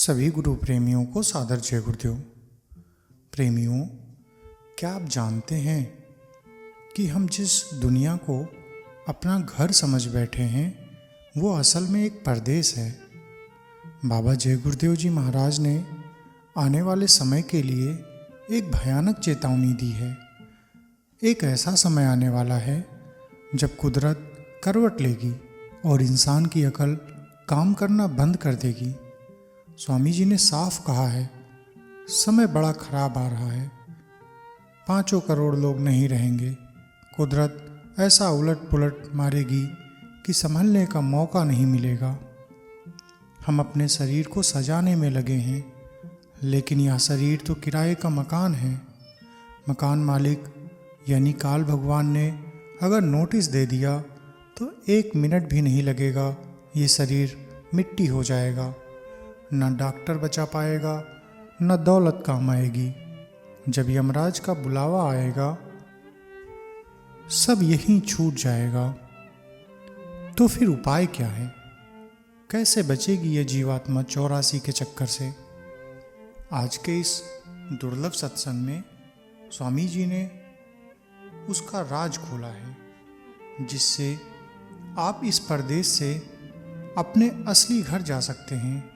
सभी गुरु प्रेमियों को सादर जय गुरुदेव। प्रेमियों, क्या आप जानते हैं कि हम जिस दुनिया को अपना घर समझ बैठे हैं वो असल में एक परदेश है। बाबा जय गुरुदेव जी महाराज ने आने वाले समय के लिए एक भयानक चेतावनी दी है। एक ऐसा समय आने वाला है जब कुदरत करवट लेगी और इंसान की अकल काम करना बंद कर देगी। स्वामी जी ने साफ कहा है, समय बड़ा खराब आ रहा है। 5 करोड़ लोग नहीं रहेंगे। कुदरत ऐसा उलट पुलट मारेगी कि संभलने का मौका नहीं मिलेगा। हम अपने शरीर को सजाने में लगे हैं, लेकिन यह शरीर तो किराए का मकान है। मकान मालिक यानी काल भगवान ने अगर नोटिस दे दिया तो 1 मिनट भी नहीं लगेगा, ये शरीर मिट्टी हो जाएगा। न डॉक्टर बचा पाएगा, न दौलत काम आएगी। जब यमराज का बुलावा आएगा सब यहीं छूट जाएगा। तो फिर उपाय क्या है? कैसे बचेगी ये जीवात्मा 84 के चक्कर से? आज के इस दुर्लभ सत्संग में स्वामी जी ने उसका राज खोला है, जिससे आप इस परदेश से अपने असली घर जा सकते हैं।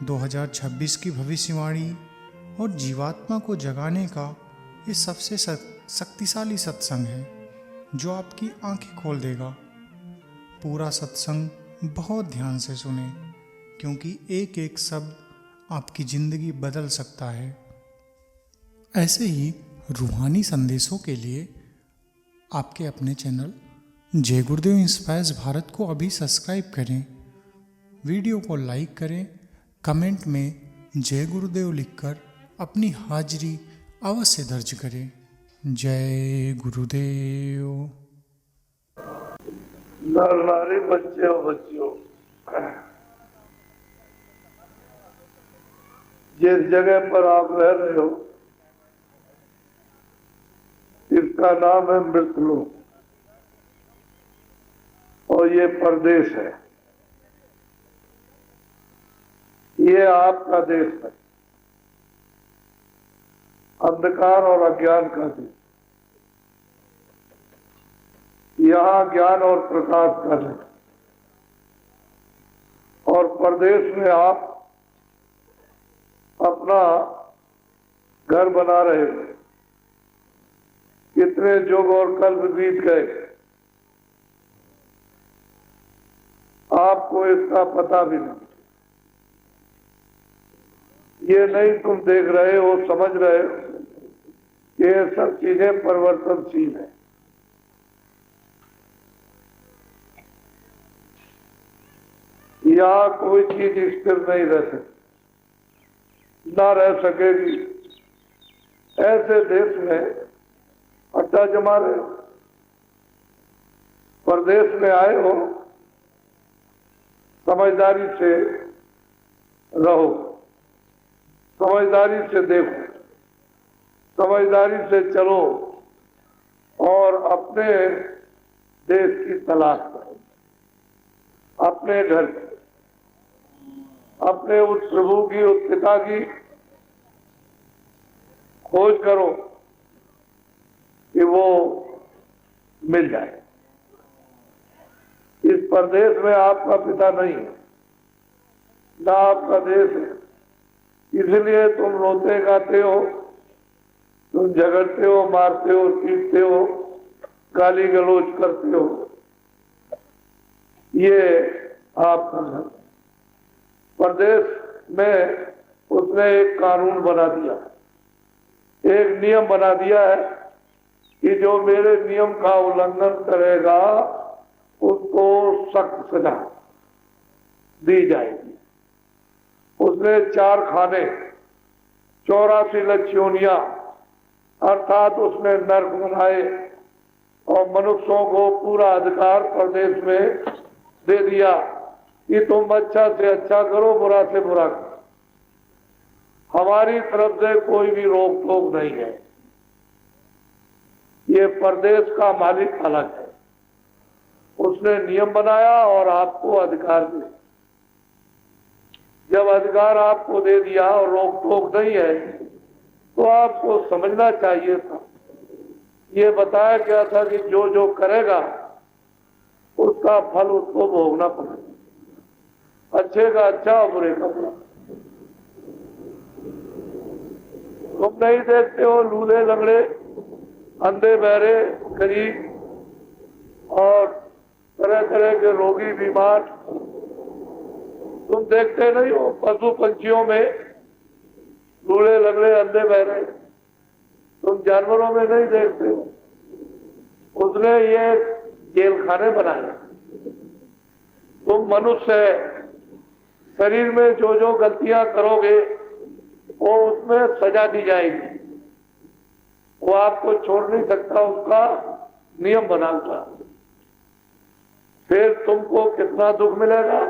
2026 की भविष्यवाणी और जीवात्मा को जगाने का ये सबसे शक्तिशाली सत्संग है जो आपकी आंखें खोल देगा। पूरा सत्संग बहुत ध्यान से सुने, क्योंकि एक एक शब्द आपकी ज़िंदगी बदल सकता है। ऐसे ही रूहानी संदेशों के लिए आपके अपने चैनल जय गुरुदेव इंस्पायर्स भारत को अभी सब्सक्राइब करें, वीडियो को लाइक करें, कमेंट में जय गुरुदेव लिखकर अपनी हाजिरी अवश्य दर्ज करें। जय गुरुदेव। नर नारी बच्चे और बच्चियों, जिस जगह पर आप रह रहे हो इसका नाम है मृतलोक और ये परदेश है। ये आपका देश है, अंधकार और अज्ञान का देश। यहाँ ज्ञान और प्रकाश का है। और परदेश में आप अपना घर बना रहे हो। कितने युग और कल्प बीत गए, आपको इसका पता भी नहीं। ये नहीं तुम देख रहे हो, समझ रहे हो कि ये सब चीजें परिवर्तनशील है। यहां कोई चीज स्थिर नहीं रह सकती, ना रह सकेगी। ऐसे देश में अड्डा जमा रहे हो, परदेश में आए हो, समझदारी से रहो, समझदारी से देखो, समझदारी से चलो और अपने देश की तलाश करो, अपने घर की, अपने उस प्रभु की, उस पिता की खोज करो कि वो मिल जाए। इस परदेश में आपका पिता नहीं है, ना आपका देश है। इसलिए तुम रोते गाते हो, तुम झगड़ते हो, मारते हो, पीटते हो, गाली गलौज करते हो। ये आपका घर। प्रदेश में उसने एक कानून बना दिया, एक नियम बना दिया है कि जो मेरे नियम का उल्लंघन करेगा उसको सख्त सजा दी जाएगी। उसने 4 खाने, 84 लक्ष्योनियां अर्थात उसने नर्क बनाए और मनुष्यों को पूरा अधिकार प्रदेश में दे दिया कि तुम अच्छा से अच्छा करो, बुरा से बुरा करो। हमारी तरफ से कोई भी रोक टोक नहीं है। ये प्रदेश का मालिक अलग है, उसने नियम बनाया और आपको अधिकार दिया। जब अधिकार आपको दे दिया और रोक टोक नहीं है तो आपको समझना चाहिए था। ये बताया गया था कि जो जो करेगा उसका फल उसको भोगना पड़ेगा, अच्छे का अच्छा और बुरे का बुरा। तुम नहीं देखते हो लूले लंगड़े, अंधे बहरे, गरीब और तरह तरह के रोगी बीमार, तुम देखते नहीं हो पशु पंछियों में लूले लंगड़े अंधे बहरे, तुम जानवरों में नहीं देखते हो। उसने ये जेल खाने बनाए। तुम मनुष्य है, शरीर में जो जो गलतियां करोगे वो उसमें सजा दी जाएगी, वो आपको छोड़ नहीं सकता, उसका नियम बनाता। फिर तुमको कितना दुख मिलेगा,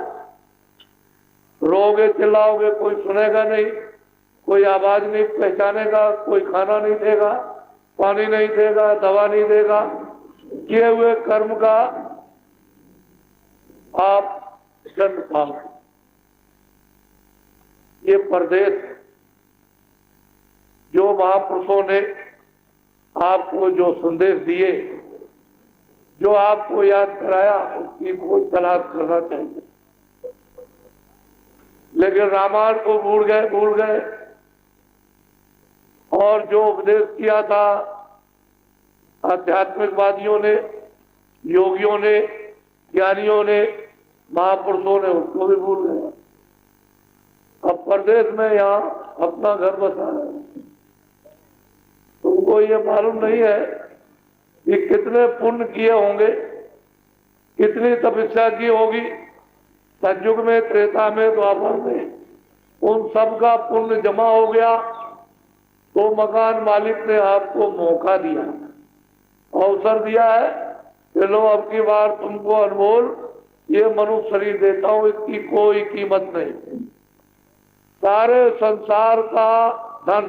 रोगे चिल्लाओगे, कोई सुनेगा नहीं, कोई आवाज नहीं पहचानेगा, कोई खाना नहीं देगा, पानी नहीं देगा, दवा नहीं देगा। किए हुए कर्म का आप दंड पाओगे। ये परदेश है। जो महापुरुषों ने आपको जो संदेश दिए, जो आपको याद कराया, उसकी कोई तलाश करना चाहिए। लेकिन रामायण को भूल गए और जो उपदेश किया था आध्यात्मिकवादियों ने, योगियों ने, ज्ञानियों ने, महापुरुषों ने, उसको भी भूल गए। अब परदेश में यहाँ अपना घर बसा है। तुमको ये मालूम नहीं है कि कितने पुण्य किए होंगे, कितनी तपस्या की होगी सतयुग में, त्रेता में, द्वापर में, उन सब का पुण्य जमा हो गया तो मकान मालिक ने आपको मौका दिया, अवसर दिया है कि लो अब की बार तुमको अनमोल ये मनुष्य शरीर देता हूं, इसकी कोई कीमत नहीं। सारे संसार का धन,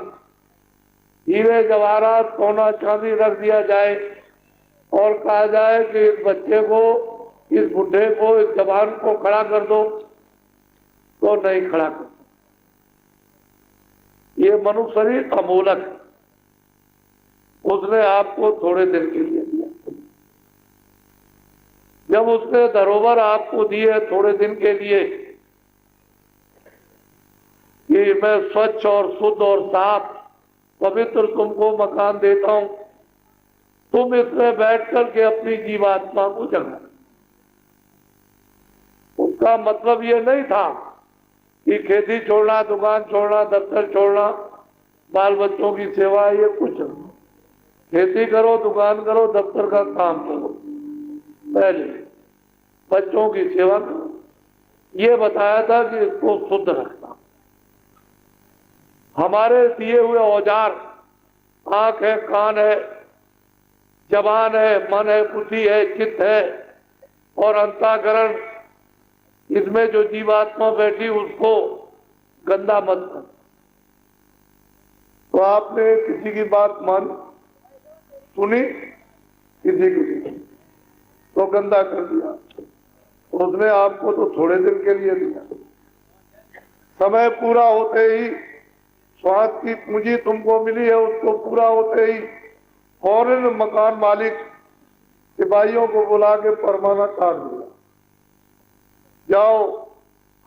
हीरे जवाहरात, सोना चांदी रख दिया जाए और कहा जाए कि इस बच्चे को, इस बुढ़े को, इस जवान को खड़ा कर दो, तो नहीं खड़ा कर। ये मनुष्य शरीर अमूलक है, उसने आपको थोड़े दिन के लिए दिया। जब उसने धरोहर आपको दी है थोड़े दिन के लिए कि मैं स्वच्छ और शुद्ध और साफ पवित्र तुमको मकान देता हूं, तुम इसमें बैठ करके अपनी जीवात्मा को जगा। उसका मतलब ये नहीं था कि खेती छोड़ना, दुकान छोड़ना, दफ्तर छोड़ना, बाल बच्चों की सेवा, ये कुछ नहीं। खेती करो, दुकान करो, दफ्तर का काम करो, पहले बच्चों की सेवा करो। ये बताया था कि इसको शुद्ध रखना। हमारे दिए हुए औजार आंख है, कान है, जबान है, मन है, बुद्धि है, चित्त है और अंतःकरण, इसमें जो जीवात्मा बैठी उसको गंदा मत कर। तो आपने किसी की बात सुनी, किसी की तो गंदा कर दिया। उसने आपको तो थोड़े दिन के लिए दिया, समय पूरा होते ही, स्वाद की पूंजी तुमको मिली है, उसको पूरा होते ही फौरन मकान मालिक सिपाहियों को बुला के परवाना काट दिया। जाओ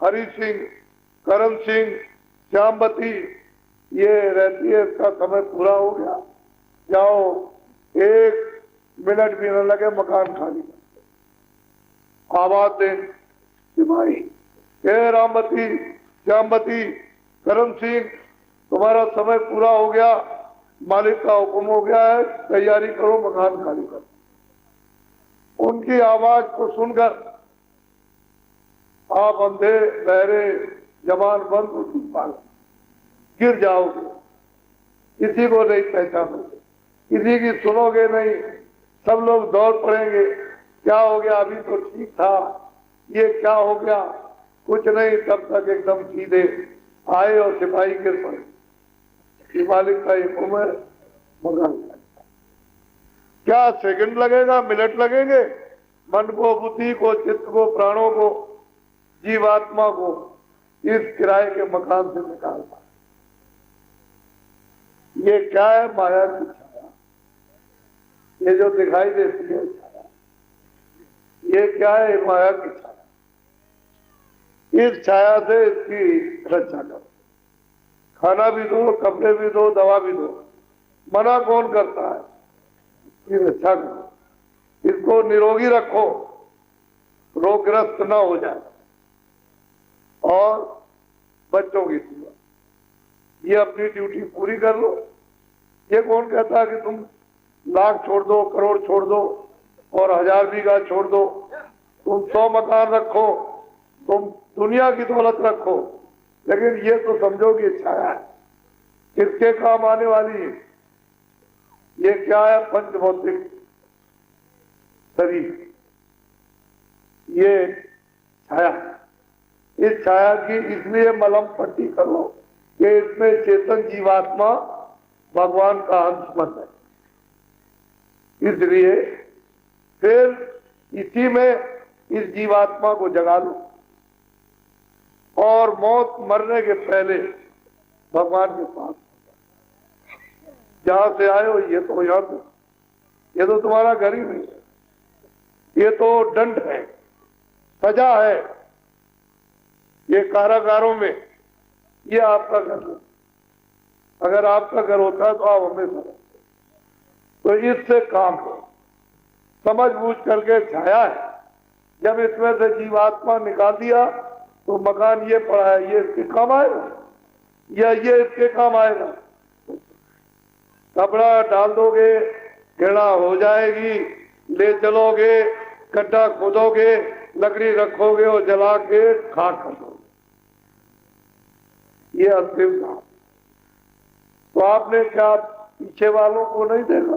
हरि सिंह, करम सिंह, श्यामवती ये रहती है, इसका समय पूरा हो गया, जाओ 1 मिनट भी न लगे मकान खाली। आवाज दे सिपाही, हे रामवती, श्यामवती, करम सिंह, तुम्हारा समय पूरा हो गया, मालिक का हुक्म हो गया है, तैयारी करो, मकान खाली करो। उनकी आवाज को सुनकर आप अंधे, बहरे, जबान बंद, गिर जाओगे, किसी को नहीं पहचानोगे, किसी की सुनोगे नहीं, सब लोग दौड़ पड़ेंगे, क्या हो गया, अभी तो ठीक था, ये क्या हो गया, कुछ नहीं। तब तक एकदम सीधे आए और सिपाही गिर पड़े। मालिक का एक उम्र मकान, क्या सेकंड लगेगा, मिनट लगेंगे? मन को, बुद्धि को, चित्त को, प्राणों को, जीवात्मा को इस किराए के मकान से निकालना। ये क्या है? माया की छाया। ये जो दिखाई देती है छाया, ये क्या है? माया की छाया। इस छाया से इसकी रक्षा करो। खाना भी दो, कपड़े भी दो, दवा भी दो। मना कौन करता है? इसकी रक्षा करो, इसको निरोगी रखो, रोगग्रस्त न हो जाए। और बच्चों की सेवा, ये अपनी ड्यूटी पूरी कर लो। ये कौन कहता है कि तुम लाख छोड़ दो, करोड़ छोड़ दो और 1000 बीघा छोड़ दो, तुम 100 मकान रखो, तुम दुनिया की दौलत रखो, लेकिन ये तो समझो कि छाया है, किसके काम आने वाली है? ये क्या है? पंचभौतिक शरीर, ये छाया। इस छाया की इसलिए मलम पट्टी करो कि इसमें चेतन जीवात्मा भगवान का अंश मत है। इसलिए फिर इसी में इस जीवात्मा को जगा लो और मौत मरने के पहले भगवान के पास जहां से आए हो, ये तो याद हो, ये तो तुम्हारा घर ही नहीं है, ये तो दंड है, सजा है। ये कारागारों में ये आपका घर है। अगर आपका घर होता तो आप हमेशा, तो इससे काम हो, समझ बूझ करके छाया है। जब इसमें से जीवात्मा निकाल दिया तो मकान ये पड़ा है, ये इसके काम आएगा या ये इसके काम आएगा? कपड़ा डाल दोगे, घृणा हो जाएगी, ले चलोगे, गड्ढा खोदोगे, लकड़ी रखोगे और जला के खाक कर दोगे। ये अंतिम काम। तो आपने क्या पीछे वालों को नहीं देखा?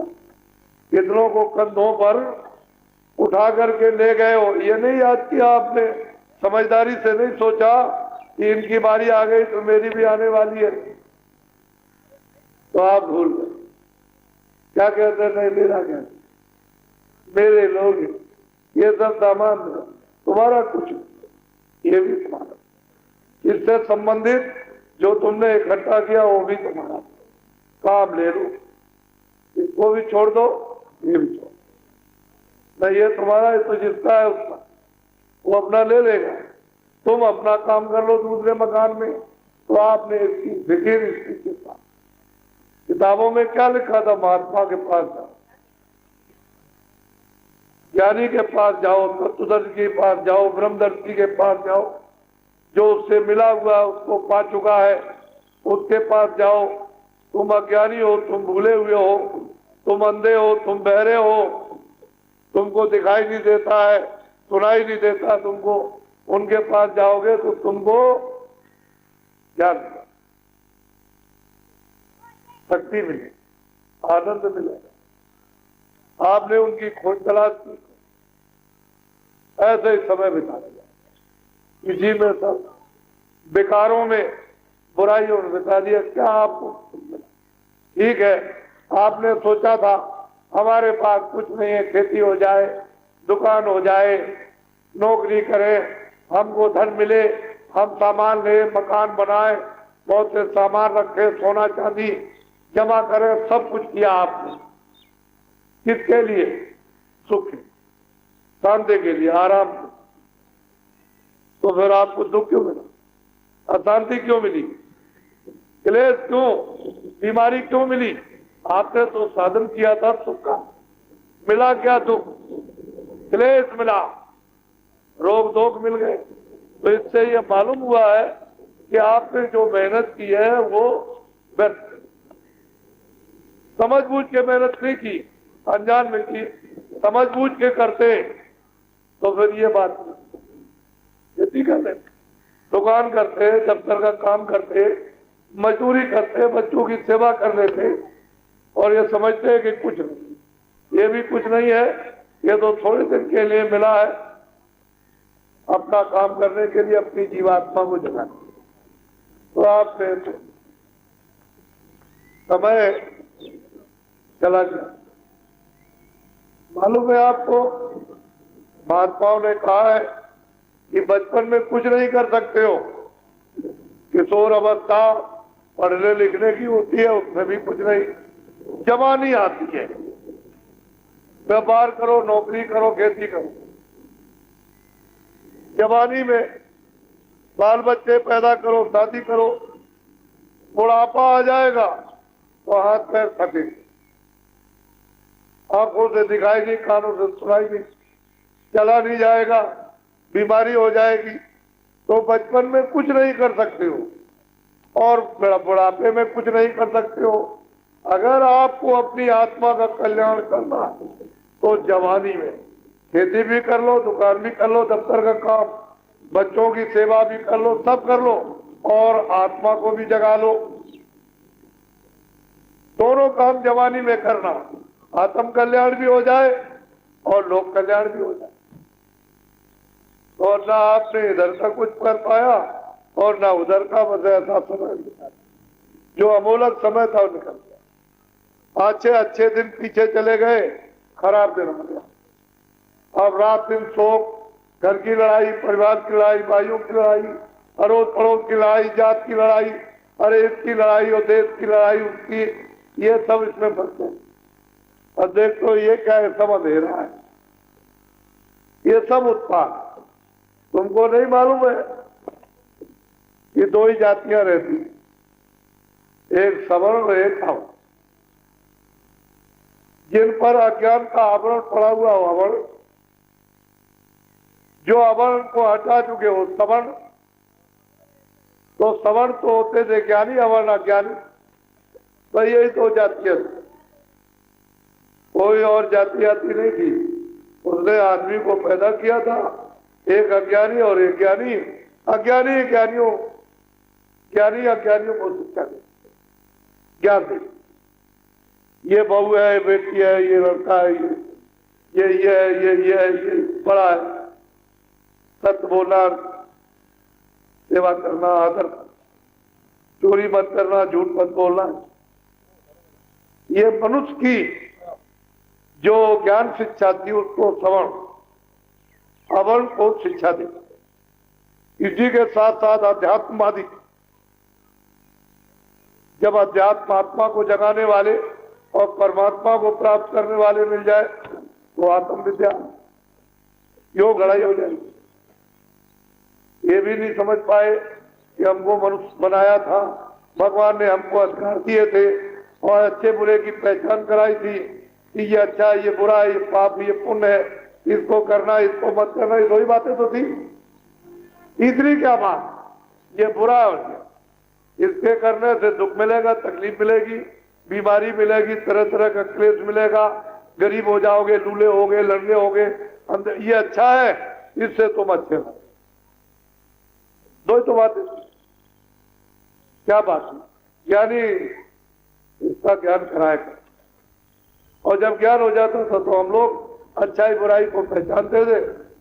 कितनों को कंधों पर उठा करके ले गए हो, ये नहीं याद किया आपने? समझदारी से नहीं सोचा कि इनकी बारी आ गई तो मेरी भी आने वाली है, तो आप भूल गए। क्या कहते हैं? नहीं, मेरा क्या, मेरे लोग, ये सब सामान तुम्हारा कुछ, ये भी तुम्हारा। इससे संबंधित जो तुमने इकट्ठा किया वो भी तुम्हारा। काम ले लो, इसको भी छोड़ दो, ये भी छोड़ दो। नहीं, ये तुम्हारा, ये तो जिसका है उसका, वो अपना ले लेगा। तुम अपना काम कर लो दूसरे मकान में। तो आपने इसकी फिक्र इसकी चिंता। किताबों में क्या लिखा था? महात्मा के पास जाओ, ज्ञानी के पास जाओ, तत्वदर्शी के पास जाओ, ब्रह्मदर्शी के पास जाओ, जो उससे मिला हुआ उसको पा चुका है उसके पास जाओ। तुम अज्ञानी हो, तुम भूले हुए हो, तुम अंधे हो, तुम बहरे हो, तुमको दिखाई नहीं देता है, सुनाई नहीं देता तुमको। उनके पास जाओगे तो तुमको ज्ञान, शक्ति मिले, आनंद मिलेगा। आपने उनकी खोज तलाश की, ऐसे ही समय बिता दिया, इसी में सब बेकारों में, बुराइयों में बिता दिया। क्या आपको ठीक है? आपने सोचा था हमारे पास कुछ नहीं है, खेती हो जाए, दुकान हो जाए, नौकरी करें, हमको धन मिले, हम सामान ले, मकान बनाए, बहुत से सामान रखे, सोना चांदी जमा करें, सब कुछ किया आपने। किसके लिए? सुख, शांति के लिए, आराम। तो फिर आपको दुख क्यों मिला? अशांति क्यों मिली? क्लेश क्यों, बीमारी क्यों मिली? आपने तो साधन किया था सुख का, मिला क्या? दुख, क्लेश मिला, रोग दोग मिल गए। तो इससे ये मालूम हुआ है कि आपने जो मेहनत की है वो व्यर्थ, समझ बूझ के मेहनत नहीं की, अनजान में की। समझ बूझ के करते तो फिर ये बात खेती करते, दुकान करते, दफ्तर का काम करते, मजदूरी करते, बच्चों की सेवा कर लेते और ये समझते हैं कि कुछ नहीं, ये भी कुछ नहीं है, ये तो थोड़े दिन के लिए मिला है अपना काम करने के लिए, अपनी जीवात्मा को जगाने। तो आपने समय चला गया। मालूम है आपको, महात्माओं ने कहा है कि बचपन में कुछ नहीं कर सकते हो, किशोर अवस्था पढ़ने लिखने की होती है, उसमें भी कुछ नहीं। जवानी आती है, व्यापार करो, नौकरी करो, खेती करो। जवानी में बाल बच्चे पैदा करो, शादी करो। बुढ़ापा आ जाएगा तो हाथ पैर थकेंगे, आंखों से दिखाई नहीं, कानों से सुनाई नहीं, चला नहीं जाएगा, बीमारी हो जाएगी, तो बचपन में कुछ नहीं कर सकते हो और बुढ़ापे में कुछ नहीं कर सकते हो। अगर आपको अपनी आत्मा का कल्याण करना है तो जवानी में खेती भी कर लो, दुकान भी कर लो, दफ्तर का काम, बच्चों की सेवा भी कर लो, सब कर लो और आत्मा को भी जगा लो। दोनों काम जवानी में करना, आत्म कल्याण भी हो जाए और लोक कल्याण भी हो जाए। और ना आपने इधर का कुछ कर पाया और ना उधर का, बस ऐसा समय निकाल, जो अमूलक समय था वो निकल गया। अच्छे दिन पीछे चले गए, खराब दिन हो गया। अब रात दिन शोक, घर की लड़ाई, परिवार की लड़ाई, भाइयों की लड़ाई, अड़ोस पड़ोस की लड़ाई, जात की लड़ाई, अरे इसकी लड़ाई और देश की लड़ाई, उसकी, ये सब इसमें फंसते हैं। और देख तो ये क्या है, सब अंधेरा है, ये सब उत्पाद। तुमको नहीं मालूम है कि दो ही जातियां रहती, एक सवर्ण और एक अवर्ण। जिन पर अज्ञान का आवरण पड़ा हुआ हो अवर्ण, जो अवर्ण को हटा चुके हो सवर्ण, तो सवर्ण तो होते थे ज्ञानी, अवर्ण अज्ञानी। तो यही दो जातियां, कोई और जाति आती नहीं थी। उसने आदमी को पैदा किया था, एक अज्ञानी और एक ज्ञानी। अज्ञानी ज्ञानियों, ज्ञानी अज्ञानियों को शिक्षा दे, ज्ञान दे। ये बहू है, बेटी है, ये लड़का है, ये बड़ा है। सत्य बोलना, सेवा करना, आदर करना, चोरी मत करना, झूठ मत बोलना, ये मनुष्य की जो ज्ञान शिक्षा थी उसको सवर्ण, अवर्ण को शिक्षा दी। इसी के साथ साथ अध्यात्मवादी, जब अध्यात्म आत्मा को जगाने वाले और परमात्मा को प्राप्त करने वाले मिल जाए तो आत्म विद्या, योग लड़ाई हो जाएगी। ये भी नहीं समझ पाए कि हमको मनुष्य बनाया था, भगवान ने हमको अधिकार दिए थे और अच्छे बुरे की पहचान कराई थी कि ये अच्छा, ये बुरा, ये पाप, ये पुण्य है, इसको करना, इसको मत करना। ये दो ही बातें तो थी, तीसरी क्या बात, ये बुरा हो गया, इसके करने से दुख मिलेगा, तकलीफ मिलेगी, बीमारी मिलेगी, तरह तरह का क्लेश मिलेगा, गरीब हो जाओगे, लूले होगे, लड़ने होगे। ये अच्छा है, इससे तुम अच्छे हो। दो ही तो बातें, क्या बात है, यानी इसका ज्ञान कराएगा। और जब ज्ञान हो जाता था तो हम लोग अच्छाई बुराई को पहचानते थे,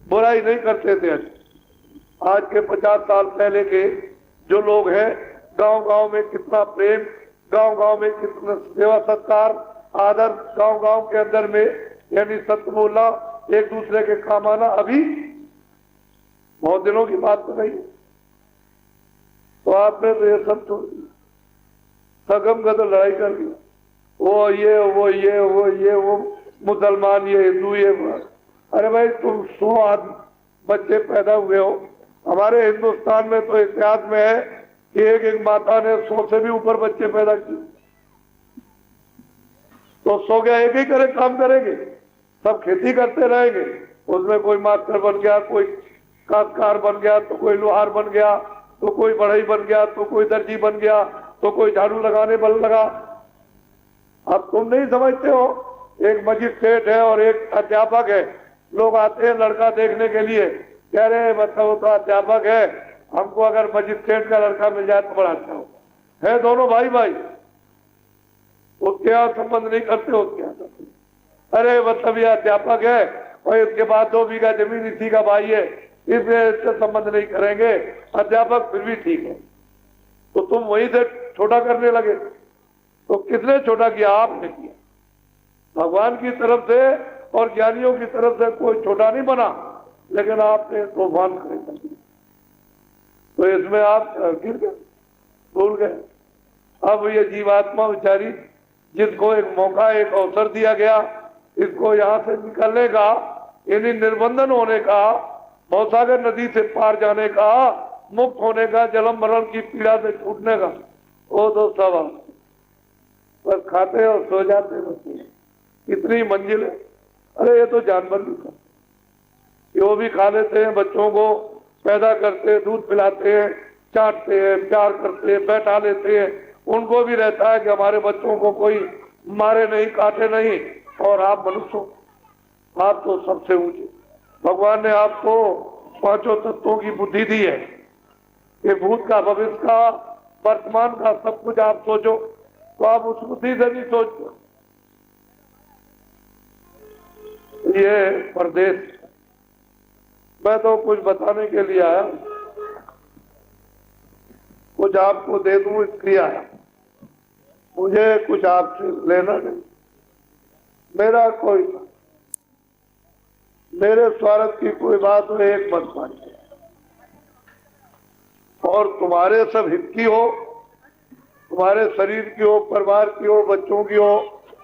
बुराई नहीं करते थे। आज के 50 साल पहले के जो लोग हैं, गांव-गांव में कितना प्रेम, गांव-गांव में कितना सेवा सत्कार, आदर, गांव-गांव के अंदर में, यानी सत्य बोलना, एक दूसरे के काम आना, अभी बहुत दिनों की बात तो नहीं। तो आपने तो ये सब छोड़ दिया, सगम गदर लड़ाई कर दी, वो मुसलमान, ये हिंदू, ये। अरे भाई तुम 100 बच्चे पैदा हुए हो। हमारे हिंदुस्तान में तो इतिहास में है कि एक माता ने 100 से भी ऊपर बच्चे पैदा किए। तो 100 क्या एक ही करे काम करेंगे, सब खेती करते रहेंगे। उसमें कोई मास्टर बन गया, कोई काश्तकार बन गया, तो कोई लोहार बन गया, तो कोई बढ़ई बन गया, तो कोई दर्जी बन गया, तो कोई झाड़ू लगाने बन लगा। अब तुम नहीं समझते हो, एक मजिस्ट्रेट है और एक अध्यापक है। लोग आते हैं लड़का देखने के लिए, कह रहे हैं मतलब वो तो अध्यापक है, हमको अगर मजिस्ट्रेट का लड़का मिल जाए तो बड़ा अच्छा हो। है दोनों भाई भाई, उसके यहाँ संबंध नहीं करते, उसके यहाँ। अरे मतलब ये अध्यापक है और इसके बाद 2 बीघा जमीन इसी का भाई है, इससे संबंध नहीं करेंगे, अध्यापक फिर भी ठीक है। तो तुम वहीं से छोटा करने लगे। तो किसने छोटा किया? आपने किया। भगवान की तरफ से और ज्ञानियों की तरफ से कोई छोटा नहीं बना, लेकिन आपने तूफान खड़े कर दिए। तो इसमें आप गिर गए, भूल गए। अब ये जीवात्मा बेचारी, जिसको एक मौका, एक अवसर दिया गया, इसको यहाँ से निकलने का, यानी निर्बंधन होने का, भवसागर नदी से पार जाने का, मुक्त होने का, जन्म मरण की पीड़ा से छूटने का, वो तो सब बस खाते और सो जाते बच्चे, इतनी मंजिल है। अरे ये तो जानवर भी खाते, वो भी खा लेते हैं, बच्चों को पैदा करते हैं, दूध पिलाते हैं, चाटते हैं, प्यार करते हैं, बैठा लेते हैं, उनको भी रहता है कि हमारे बच्चों को कोई मारे नहीं, काटे नहीं। और आप मनुष्य हो, आप तो सबसे ऊंचे, भगवान ने आपको पांचों तत्वों की बुद्धि दी है कि भूत का, भविष्य का, वर्तमान का सब कुछ आप सोचो, तो आप उस बुद्धि से भी सोचो। ये परदेश, मैं तो कुछ बताने के लिए आया, कुछ आपको दे दूं इसलिए आया, मुझे कुछ आपसे लेना नहीं, मेरा कोई, मेरे स्वार्थ की कोई बात हो, एक मत मानिए, और तुम्हारे सब हित की हो, तुम्हारे शरीर की हो, परिवार की हो, बच्चों की हो,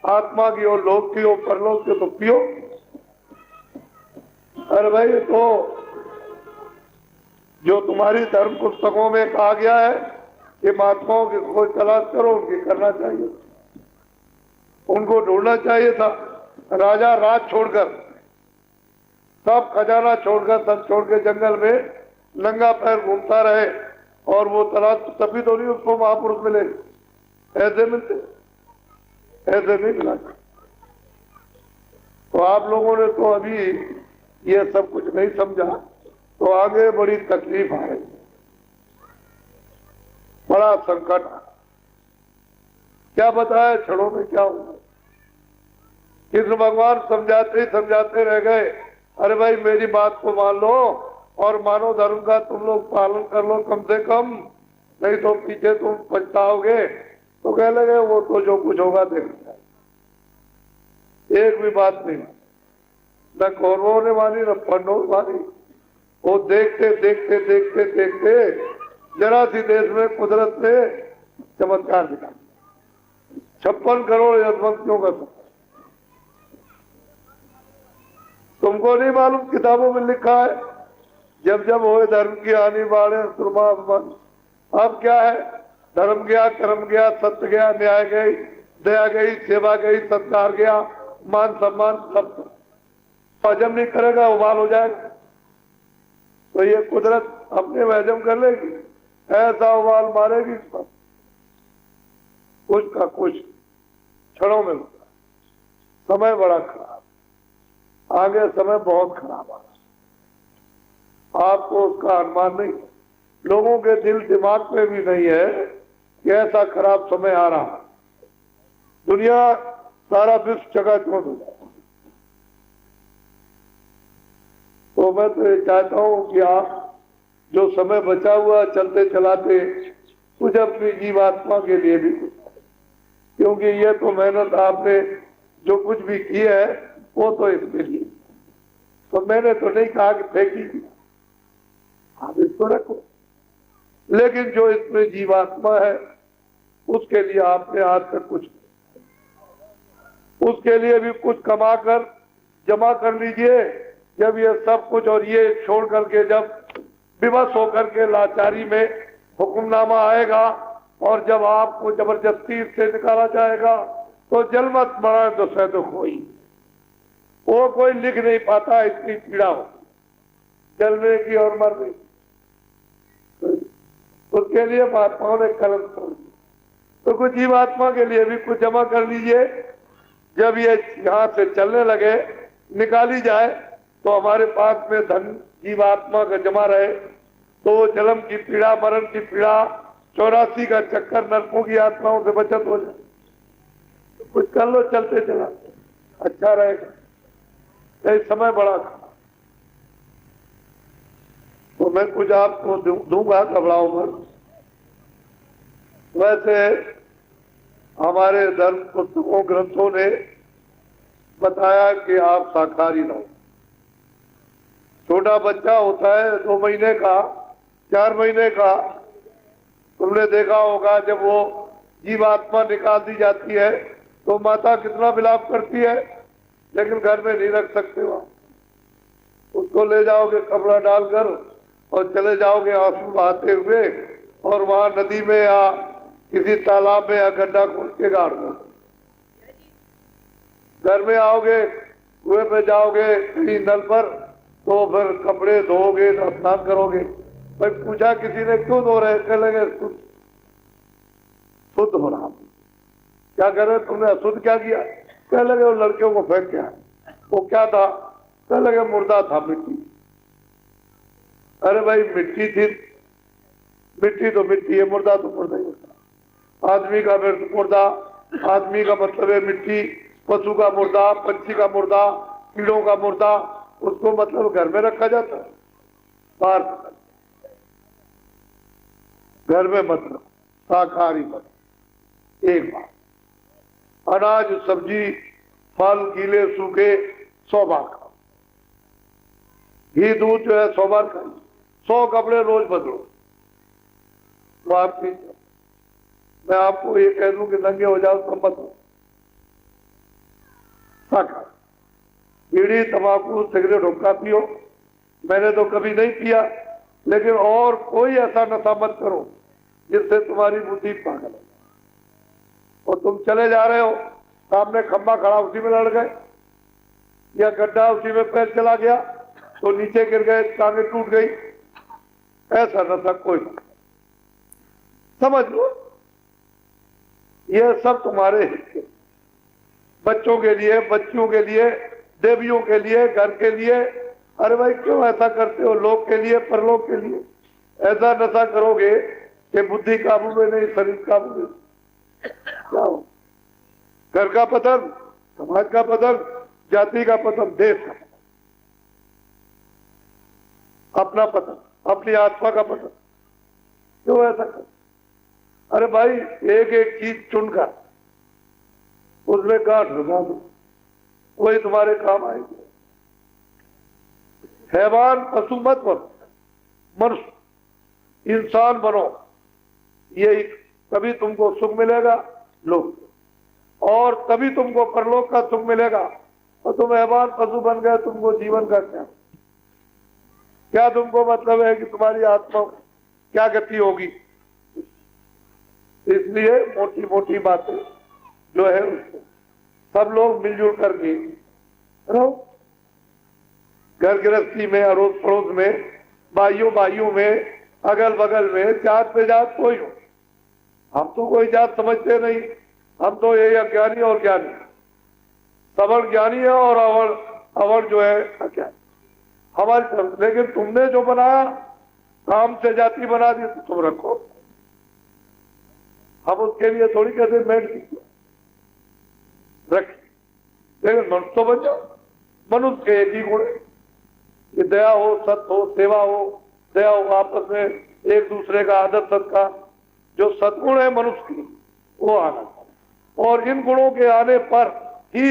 आत्मा की हो, लोक की हो, परलोक की तो पियो। अरे भाई, तो जो तुम्हारी धर्म पुस्तकों में कहा गया है कि महात्माओं की खोज तलाश करो, उनकी करना चाहिए, उनको ढूंढना चाहिए था। राजा राज छोड़कर, सब खजाना छोड़कर, सब छोड़ के जंगल में नंगा पैर घूमता रहे, और वो तलाश तभी तो नहीं उसको महापुरुष मिले, ऐसे मिलते, ऐसे नहीं मिला। तो आप लोगों ने तो अभी ये सब कुछ नहीं समझा, तो आगे बड़ी तकलीफ आ रही, बड़ा संकट। क्या बताया क्षणों में क्या हुआ। कृष्ण भगवान समझाते ही समझाते रह गए, अरे भाई मेरी बात को मान लो, और मानव धर्म का तुम लोग पालन कर लो कम से कम, नहीं तो पीछे तुम पछताओगे। तो कह लगे वो तो जो कुछ होगा देखना। एक भी बात नहीं, न कौरवों ने मानी न पांडवों ने मानी। वो देखते देखते देखते देखते जरा सी देश में कुदरत ने चमत्कार दिखा, 56 करोड़ यशवंतियों का। तुमको नहीं मालूम, किताबों में लिखा है, जब जब होए धर्म की हानि बाढ़े सुरमा मन। अब क्या है, धर्म गया, कर्म गया, सत्य गया, न्याय गई, दया गई, सेवा गई, सत्कार गया, मान सम्मान सब हजम नहीं करेगा, उबाल हो जाएगा। तो ये कुदरत अपने में हजम कर लेगी, ऐसा उबाल मारेगी, कुछ का कुछ क्षणों में होगा। समय बड़ा खराब, आगे समय बहुत खराब आ रहा, आपको उसका अनुमान नहीं, लोगों के दिल दिमाग में भी नहीं है कि ऐसा खराब समय आ रहा। दुनिया, सारा विश्व चकाचौंध हो जाए। तो मैं तो ये चाहता हूं कि आप जो समय बचा हुआ चलते चलाते कुछ अपनी जीवात्मा के लिए भी कुछ, क्योंकि ये तो मेहनत आपने जो कुछ भी की है वो तो इसके लिए। तो मैंने तो नहीं कहा कि फेंकी, आप इसको रखो, लेकिन जो इसमें जीवात्मा है उसके लिए आपने आज तक कुछ, उसके लिए भी कुछ कमा कर जमा कर लीजिए। जब ये सब कुछ और ये छोड़ करके जब विवश होकर के लाचारी में हुक्मनामा आएगा और जब आपको जबरदस्ती से निकाला जाएगा तो जल मत बढ़ाए तो सह दुख होई। वो कोई लिख नहीं पाता, इतनी पीड़ा हो जलने की और मरने की। उसके लिए महात्माओं ने कलम छोड़ दी। तो कुछ जीवात्मा के लिए भी कुछ जमा कर लीजिए। जब ये यहाँ से चलने लगे, निकाली जाए, तो हमारे पास में धन जीवात्मा का जमा रहे, तो जन्म की पीड़ा, मरण की पीड़ा, 84 का चक्कर, नरकों की आत्माओं से बचत हो जाए। तो कुछ कर लो, चलते चला, अच्छा रहेगा। ये समय बड़ा खराब, तो मैं कुछ आपको दूंगा, घबराओ मत। वैसे हमारे धर्म पुस्तकों, ग्रंथों ने बताया कि आप शाकाहारी रहो। छोटा बच्चा होता है 2 महीने का, 4 महीने का, तुमने देखा होगा जब वो जीवात्मा निकाल दी जाती है तो माता कितना विलाप करती है, लेकिन घर में नहीं रख सकते वहां। उसको ले जाओगे कपड़ा डालकर और चले जाओगे आंसू बहाते हुए, और वहां नदी में या किसी तालाब में या गड्ढा खोद के गाड़ दो। घर में आओगे, कुएं पे जाओगे कहीं नल पर, तो फिर कपड़े धोगे, स्नान करोगे। भाई पूछा किसी ने क्यों धो रहे, कह लगे शुद्ध हो रहा। क्या कर रहे तुमने, अशुद्ध क्या किया? कह लगे वो लड़कियों को फेंक क्या, वो क्या था? कह लगे मुर्दा था, मिट्टी। अरे भाई मिट्टी थी, मिट्टी तो मिट्टी है, मुर्दा तो मुर्दा ही होता। आदमी का मुर्दा, आदमी का मतलब है मिट्टी, पशु का मुर्दा, पंछी का मुर्दा, कीड़ों का मुर्दा, उसको मतलब घर में रखा जाता है, बाहर घर में मत रखो, शाकाहारी मत। एक बात, अनाज सब्जी फल गीले सूखे 100 बार खाओ, घी दूध जो है 100 बार खाओ, 100 कपड़े रोज बदलो। वो आपकी, मैं आपको ये कह दूं कि नंगे हो जाओ तो मत हो। शाकाहारी, बीड़ी तंबाकू सिगरेट हुक्का पियो, मैंने तो कभी नहीं पिया, लेकिन और कोई ऐसा नशा मत करो जिससे तुम्हारी बुद्धि पागल है। और तुम चले जा रहे हो, सामने खंबा खड़ा, उसी में लड़ गए, या गड्ढा उसी में पैर चला गया तो नीचे गिर गए, टांगे टूट गई, ऐसा नशा कोई नहीं। समझ लो ये सब तुम्हारे हिस्से, बच्चों के लिए, बच्चियों के लिए, देवियों के लिए, घर के लिए। अरे भाई क्यों ऐसा करते हो? लोग के लिए, परलोक के लिए। ऐसा नशा करोगे कि बुद्धि काबू में नहीं, शरीर काबू में। क्या हो? घर का पतन, समाज का पतन, जाति का पतन, देश का पतन, अपना पतन, अपनी आत्मा का पतन। क्यों ऐसा कर? अरे भाई एक एक चीज चुनकर उसमें गांठ लगा दो, वही तुम्हारे काम आएगी। हैवान पशु मत बनो, मनुष्य इंसान बनो, यही तभी तुमको सुख मिलेगा लोक, और तभी तुमको परलोक का सुख मिलेगा। और तुम हैवान पशु बन गए, तुमको जीवन का क्या क्या तुमको मतलब है कि तुम्हारी आत्मा क्या गति होगी? इसलिए मोटी मोटी बातें जो है उसको सब लोग मिलजुल करके रहो। घर गृहस्थी में, अड़ोस पड़ोस में, भाइयों भाइयों में, अगल बगल में, जात पे जात कोई हो। हम तो कोई जात समझते नहीं, हम तो ये अज्ञानी और ज्ञानी, सवर्ण ज्ञानी है और अवर्ण जो है अज्ञानी हमारी। लेकिन तुमने जो बनाया, काम से जाति बना दी, तो तुम रखो। हम उसके लिए थोड़ी कहते मेड रख, लेकिन मनुष्य तो बन जाओ। मनुष्य के एक ही गुण है कि दया हो, सत्य हो, सेवा हो, दया हो, आपस में एक दूसरे का आदर सत्कार, जो सद्गुण है मनुष्य की, वो आना। और इन गुणों के आने पर ही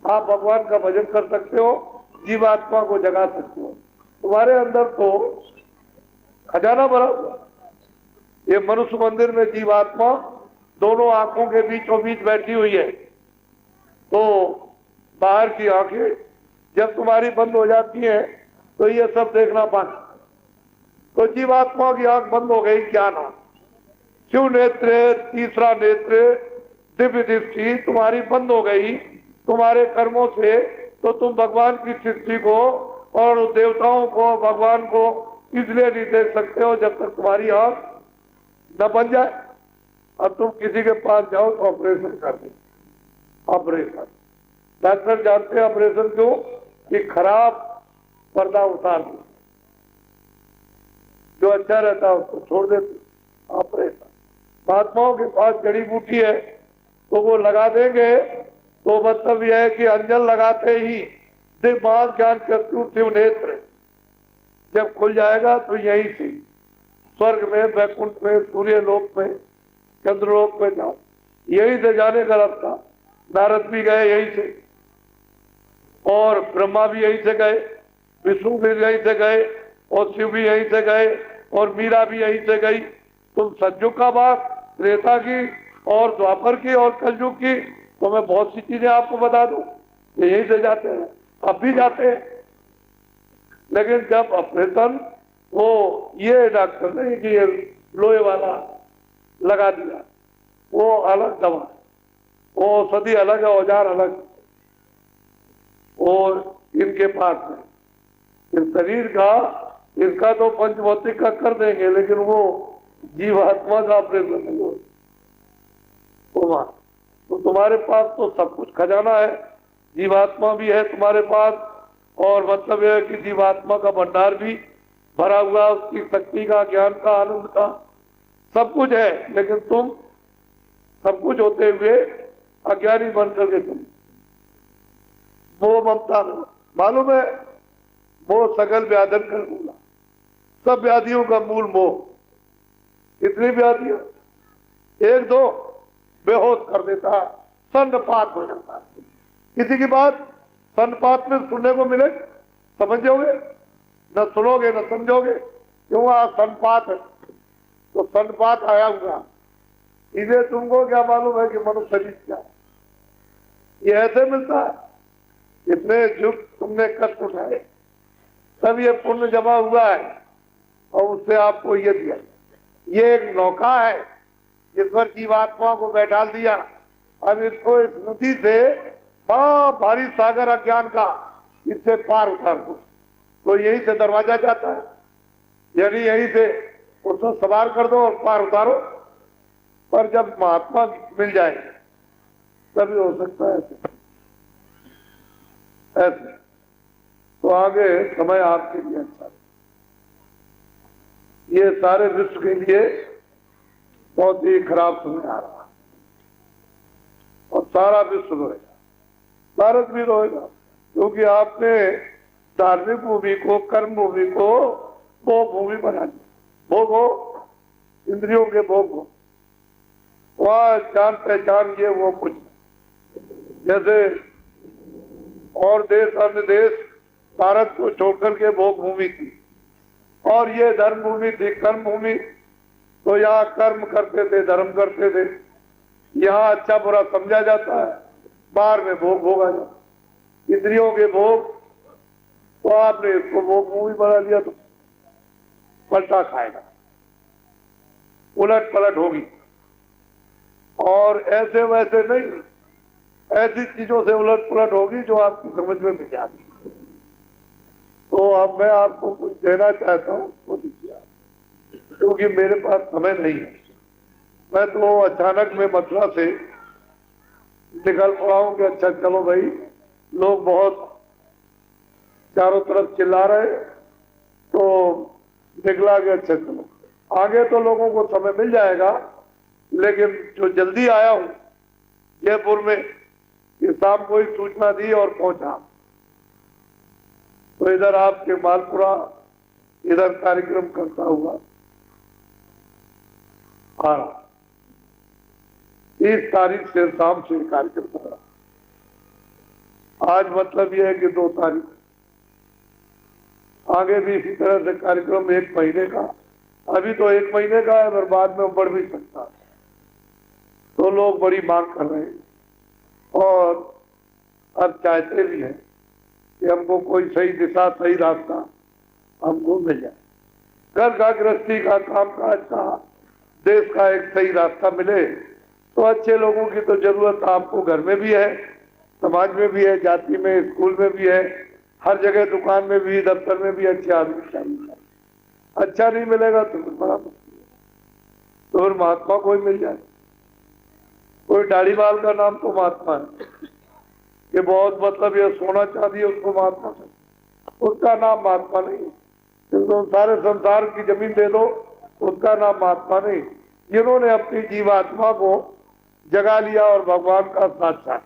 आप भगवान का भजन कर सकते हो, जीवात्मा को जगा सकते हो। तुम्हारे अंदर तो खजाना भरा हुआ। ये मनुष्य मंदिर में जीवात्मा दोनों आंखों के बीचों बीच बैठी हुई है, तो बाहर की आंखें जब तुम्हारी बंद हो जाती हैं तो ये सब देखना बंद। तो जीवात्मा की आंख बंद हो गई, क्या नाम शिव नेत्र, तीसरा नेत्र, दिव्य दृष्टि तुम्हारी बंद हो गई तुम्हारे कर्मों से, तो तुम भगवान की सृष्टि को और देवताओं को, भगवान को इसलिए नहीं देख सकते हो जब तक तुम्हारी आंख न बन जाए। अब तुम किसी के पास जाओ तो ऑपरेशन कर दे, ऑपरेशन। डॉक्टर जानते हैं ऑपरेशन क्यों? कि खराब पर्दा उतार दो, जो अच्छा रहता है उसको छोड़ देते, ऑपरेशन। महात्माओं के पास जड़ी बूटी है तो वो लगा देंगे, तो मतलब यह है कि अंजन लगाते ही दिव्य ज्ञान चक्षु शिव नेत्र जब खुल जाएगा तो यही से स्वर्ग में, वैकुंठ में, सूर्य लोक में, चंद्रलोक में जाओ। यही से जाने का रास्ता। नारद भी गए यही से, और ब्रह्मा भी यही से गए, विष्णु भी यही से गए, और शिव भी यही से गए, और मीरा भी यहीं से गई। तुम सतयुग का बात, त्रेता की और द्वापर की और कलयुग की, तो मैं बहुत सी चीजें आपको बता दूं। यहीं से जाते हैं, अब भी जाते हैं। लेकिन जब ऑपरेशन वो ये डॉक्टर ने कि ये लोहे वाला लगा दिया, वो अलग दवा, वो औषधि अलग है, औजार अलग, और इनके पास है इस शरीर का, इसका तो पंचभौतिक का कर देंगे, लेकिन वो जीवात्मा का ऑपरेशन नहीं हो। तो तुम्हारे पास तो सब कुछ खजाना है, जीवात्मा भी है तुम्हारे पास, और मतलब यह है कि जीवात्मा का भंडार भी भरा हुआ, उसकी शक्ति का, ज्ञान का, आनंद का, सब कुछ है। लेकिन तुम सब कुछ होते हुए अज्ञानी बन करके तुम वो ममता मालूम है, मोह सकल व्याधन कर मूला, सब व्याधियों का मूल मोह। इतनी व्याधियां, एक दो बेहोश कर देता है, सन्नपात हो जाता है। किसी की बात सन्नपात में सुनने को मिले, समझोगे न, सुनोगे न समझोगे, क्यों सन्नपात है, तो सन्नपात आया हुआ। इसे तुमको क्या मालूम है कि मनुष्य शरीर क्या है? ये ऐसे मिलता है, इतने युग तुमने कष्ट उठाए, तब ये पुण्य जमा हुआ है, और उससे आपको ये दिया। ये एक नौका है जिस पर जीवात्मा को बैठा दिया। अब इसको इस नदी से बड़ा भारी सागर अज्ञान का, इससे पार उतार दो, तो यही से दरवाजा जाता है, यानी यही से उसको सवार कर दो और पार उतारो। पर जब महात्मा मिल जाए तभी हो सकता है ऐसे। तो आगे समय आपके लिए अच्छा, ये सारे विश्व के लिए बहुत ही खराब समय आ रहा है, और सारा विश्व रोएगा, भारत भी रोएगा, क्योंकि आपने धार्मिक भूमि को, कर्म भूमि को वो भूमि बना दी। भोग हो, इंद्रियों के भोग हो, वहां जान पहचान ये वो कुछ, जैसे और देश अन्य देश भारत को छोड़कर के भोग भूमि थी, और ये धर्म भूमि थी, कर्म भूमि। तो यहाँ कर्म करते थे, धर्म करते थे, यहाँ अच्छा बुरा समझा जाता है, बाहर में भोग भोगा जाता, इंद्रियों के भोग। तो आपने इसको भोग भूमि बना दिया, तो पलटा खाएगा, उलट पलट होगी। और ऐसे वैसे नहीं, ऐसी चीजों से उलट पुलट होगी जो आपकी समझ में नहीं आती। तो अब मैं आपको कुछ देना चाहता हूँ, वो दीजिए, क्योंकि मेरे पास समय नहीं है। मैं तो अचानक में मथुरा से निकल पड़ा हूँ कि अच्छा चलो भाई, लोग बहुत चारों तरफ चिल्ला रहे, तो निकला कि अच्छा चलो आगे, तो लोगों को समय मिल जाएगा। लेकिन जो जल्दी आया हूँ जयपुर में, ये शाम को ही सूचना दी और पहुंचा, तो इधर आपके मालपुरा इधर कार्यक्रम करता हुआ आ रहा। 30 तारीख से शाम से कार्यक्रम कर रहा। आज मतलब यह है कि 2 तारीख, आगे भी इसी तरह से कार्यक्रम 1 महीने का, अभी तो 1 महीने का है, पर बाद में बढ़ भी सकता है। तो लोग बड़ी मांग कर रहे हैं, और अब चाहते भी हैं कि हमको कोई सही दिशा, सही रास्ता हमको मिल जाए, घर का, गृहस्थी का, काम काज का, देश का एक सही रास्ता मिले। तो अच्छे लोगों की तो जरूरत आपको घर में भी है, समाज में भी है, जाति में, स्कूल में भी है, हर जगह, दुकान में भी, दफ्तर में भी अच्छे आदमी चाहिए। अच्छा नहीं मिलेगा तो फिर बड़ा मुश्किल है। तो फिर महात्मा कोई मिल जाए, कोई दाढ़ीवाल का नाम तो महात्मा है कि बहुत मतलब ये सोना चांदी उसको महात्मा है, उसका नाम महात्मा नहीं। तो सारे संसार की जमीन दे दो, उसका नाम महात्मा नहीं। जिन्होंने अपनी जीवात्मा को जगा लिया और भगवान का साक्षात,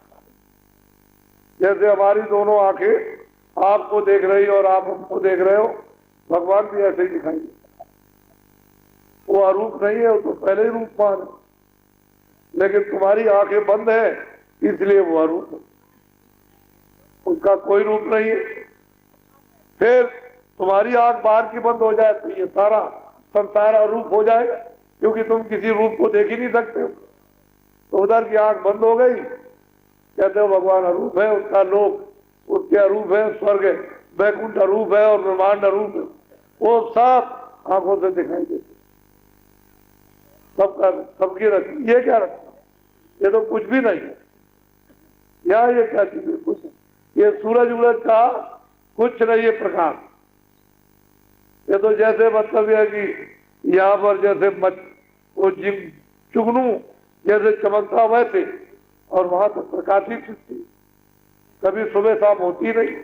जैसे हमारी दोनों आंखें आपको देख रही और आप हमको देख रहे हो, भगवान भी ऐसे ही दिखाई देता। वो अरूप नहीं है, वो तो पहले ही रूपमान है, लेकिन तुम्हारी आंखें बंद है इसलिए वो अरूप है, उसका कोई रूप नहीं है। फिर तुम्हारी आंख बाहर की बंद हो जाए तो ये सारा संसार अरूप हो जाएगा, क्योंकि तुम किसी रूप को देख ही नहीं सकते हो। तो उधर की आंख बंद हो गई, कहते हो भगवान अरूप है, उसका लोक उसके अरूप है, स्वर्ग वैकुंठ अरूप है और ब्रह्मांड अरूप है, वो सब आंखों से दिखाई देते, सबका सबकी रचना। ये क्या रचना? ये तो कुछ भी नहीं है। या ये क्या चीज है? कुछ ये सूरज उरज का कुछ नहीं है प्रकाश। ये तो जैसे मतलब यह कि यहाँ पर जैसे वो चुगनू जैसे चमकता वैसे, और वहां तो प्रकाशित थी, कभी सुबह शाम होती नहीं।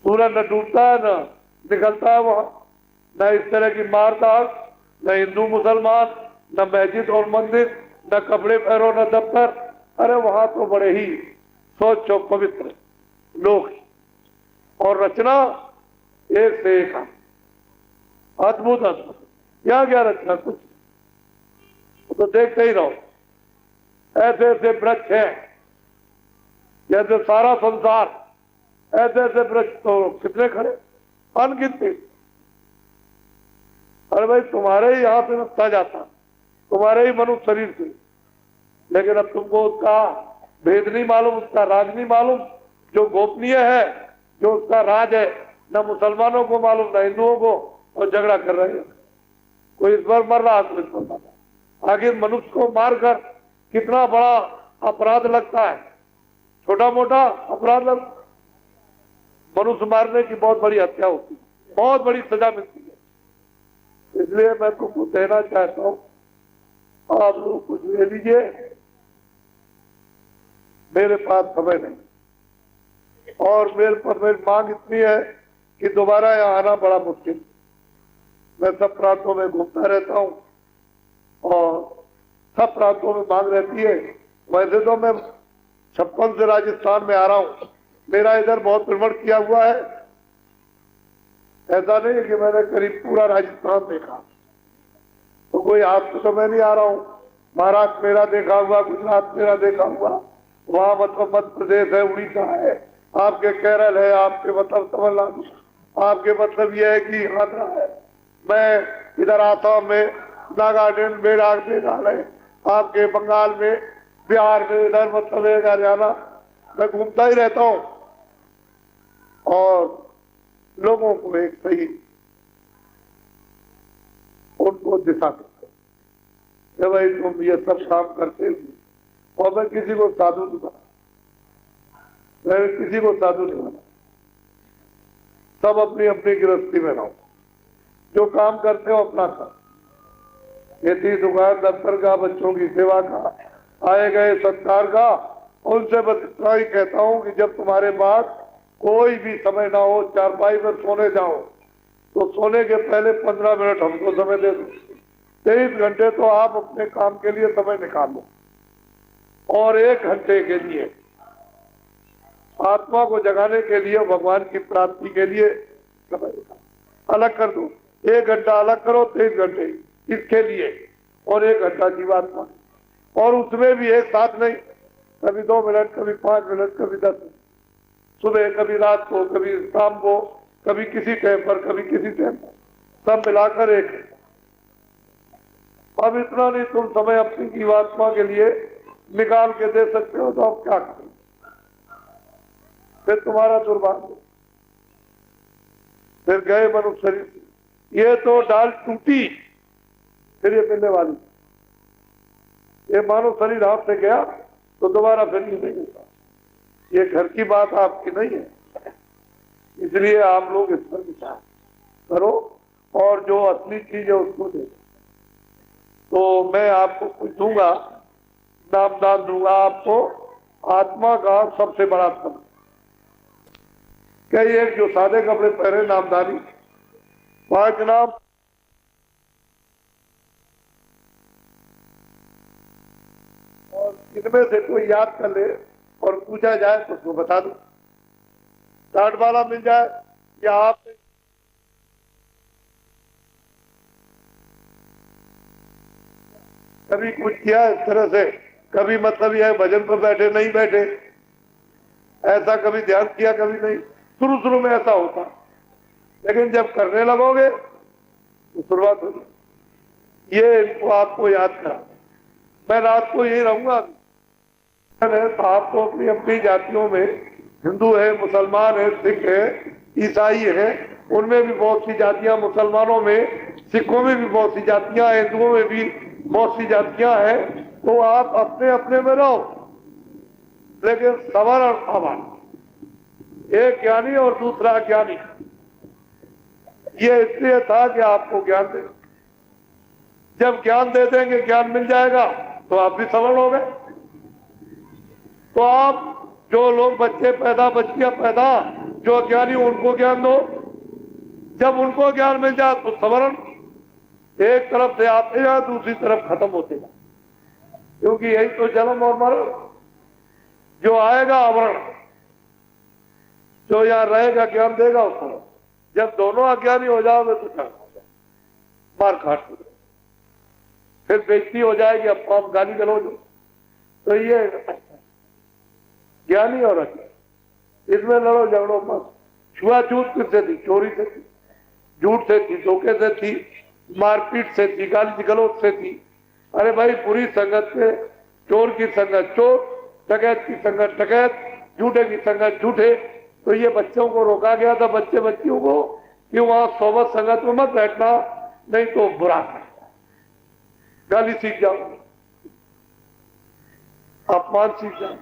सूरज न डूबता है न निकलता है वहां, न इस तरह की मारदास, न हिंदू मुसलमान, न मस्जिद और मंदिर, न कपड़े पहनो न दफ्तर। अरे वहां तो बड़े ही स्वच्छ और पवित्र लोग, और रचना एक से एक अद्भुत अद्भुत। क्या क्या रचना? कुछ तो देखते ही रहो। ऐसे ऐसे वृक्ष हैं, जैसे सारा संसार, ऐसे ऐसे वृक्ष तो कितने खड़े, अनगिनती। अरे भाई तुम्हारे ही यहां से नस्ता जाता, तुम्हारे ही मनुष्य शरीर से, लेकिन अब तुमको उसका भेद नहीं मालूम, उसका राज नहीं मालूम। जो गोपनीय है, जो उसका राज है, न मुसलमानों को मालूम न हिंदुओं को, और झगड़ा कर रहे हैं। कोई इस पर मर रहा, कोई इस पर मर रहा। आखिर मनुष्य को मारकर कितना बड़ा अपराध लगता है, छोटा मोटा अपराध लगता, मनुष्य मारने की बहुत बड़ी हत्या होती है, बहुत बड़ी सजा मिलती है। इसलिए मैं तुमको कहना चाहता हूं, आप लोग कुछ ले लीजिए, मेरे पास समय नहीं, और मेरे पर मेरी मांग इतनी है कि दोबारा यहाँ आना बड़ा मुश्किल। मैं सब प्रांतों में घूमता रहता हूँ और सब प्रांतों में मांग रहती है। वैसे तो मैं 56 से राजस्थान में आ रहा हूँ, मेरा इधर बहुत भ्रमण किया हुआ है। ऐसा नहीं है कि मैंने करीब पूरा राजस्थान देखा, तो कोई हाथ से तो मैं नहीं आ रहा हूँ। महाराष्ट्र मेरा देखा हुआ, गुजरात मेरा देखा हुआ, वहां मतलब मध्य प्रदेश है, उड़ीसा है, आपके केरल है, आपके मतलब तमिलनाडु, आपके मतलब यह है कि आंध्रा है, मैं इधर आसाम में, नागालैंड में, मेघालय, आपके बंगाल में, बिहार में, इधर मतलब हरियाणा, मैं घूमता ही रहता हूँ और लोगों को एक सही उनको दिशा देता हूँ, भाई तुम ये सब काम करते हो। और मैं किसी को साधु नहीं बना, मैं किसी को साधु नहीं बना, सब अपनी अपनी गृहस्थी में रहो, जो काम करते हो अपना कर, खेती दुकान दफ्तर का, बच्चों की सेवा का, आए गए सत्कार का। उनसे बस इतना ही कहता हूं कि जब तुम्हारे पास कोई भी समय ना हो, चारपाई पर सोने जाओ, तो सोने के पहले 15 मिनट हमको समय दे दो। 23 घंटे तो आप अपने काम के लिए समय निकालो, और 1 घंटे के लिए आत्मा को जगाने के लिए, भगवान की प्राप्ति के लिए समय अलग कर दो। 1 घंटा अलग करो, 23 घंटे इसके लिए, और 1 घंटा जीवात्मा, और उसमें भी एक साथ नहीं, कभी 2 मिनट, कभी 5 मिनट, कभी 10 मिनट, सुबह, कभी रात को, कभी शाम को, कभी किसी टाइम पर, कभी किसी टाइम पर, सब मिलाकर एक। अब इतना नहीं तुम समय अपनी जीवात्मा के लिए निकाल के दे सकते हो, तो आप क्या करें? फिर तुम्हारा दुर्भाग्य, फिर गए मनुष्य शरीर, ये तो डाल टूटी, फिर ये मिलने वाली, ये मानो शरीर हाथ से गया तो दोबारा फिर नहीं मिलता। ये घर की बात आपकी नहीं है, इसलिए आप लोग इस पर विचार करो, और जो असली चीज है उसको दे। तो मैं आपको कुछ दूंगा, नामदान दूंगा आपको, आत्मा का सबसे बड़ा धन। कई एक जो सादे कपड़े पहने नामदारी, 5 नाम, और इनमें से कोई याद कर ले और पूछा जाए तो उसको बता दो, टाट वाला मिल जाए, या आप कभी कुछ किया इस तरह से, कभी मतलब यह भजन पर बैठे नहीं बैठे, ऐसा कभी ध्यान किया, कभी नहीं। शुरू शुरू में ऐसा होता, लेकिन जब करने लगोगे तो शुरुआत हुई। ये इनको आपको याद करा। मैं रात को यही रहूंगा। आप तो अपनी अपनी जातियों में हिंदू है, मुसलमान है, सिख है, ईसाई है, उनमें भी बहुत सी जातियां, मुसलमानों में, सिखों में भी बहुत सी जातियां, हिंदुओं में भी बहुत सी जातियां हैं। तो आप अपने अपने में रहो, लेकिन सवाल और सवाल, एक ज्ञानी और दूसरा अज्ञानी। ये इसलिए था कि आपको ज्ञान दे, जब ज्ञान दे देंगे, ज्ञान मिल जाएगा तो आप भी सवर्ण हो गए। तो आप जो लोग बच्चे पैदा, बच्चियां पैदा जो अज्ञानी, उनको ज्ञान दो। जब उनको ज्ञान मिल जाए तो सवर्ण एक तरफ से आते जाए, दूसरी तरफ खत्म होते जाए, क्योंकि यही तो जन्म और मरण। जो आएगा आवरण, जो यहां रहेगा ज्ञान देगा उसको। जब दोनों अज्ञानी हो जाओगे तो क्या मार काट, फिर बेइज्जती हो जाएगी, अब गाली गलौज। तो ये ज्ञानी और अज्ञानी, इसमें लड़ो झगड़ो मत। छुआछूत किससे थी? चोरी से थी, झूठ से थी, धोखे से थी, मारपीट से थी, गाली गलौज से थी। अरे भाई, बुरी संगत से, चोर की संगत चोर, डकैत की संगत डकैत, झूठे की संगत झूठे। तो ये बच्चों को रोका गया था, बच्चे बच्चियों को, कि वहां सोबत संगत में मत बैठना, नहीं तो बुरा गाली सीख जाओ, अपमान सीख जाओ।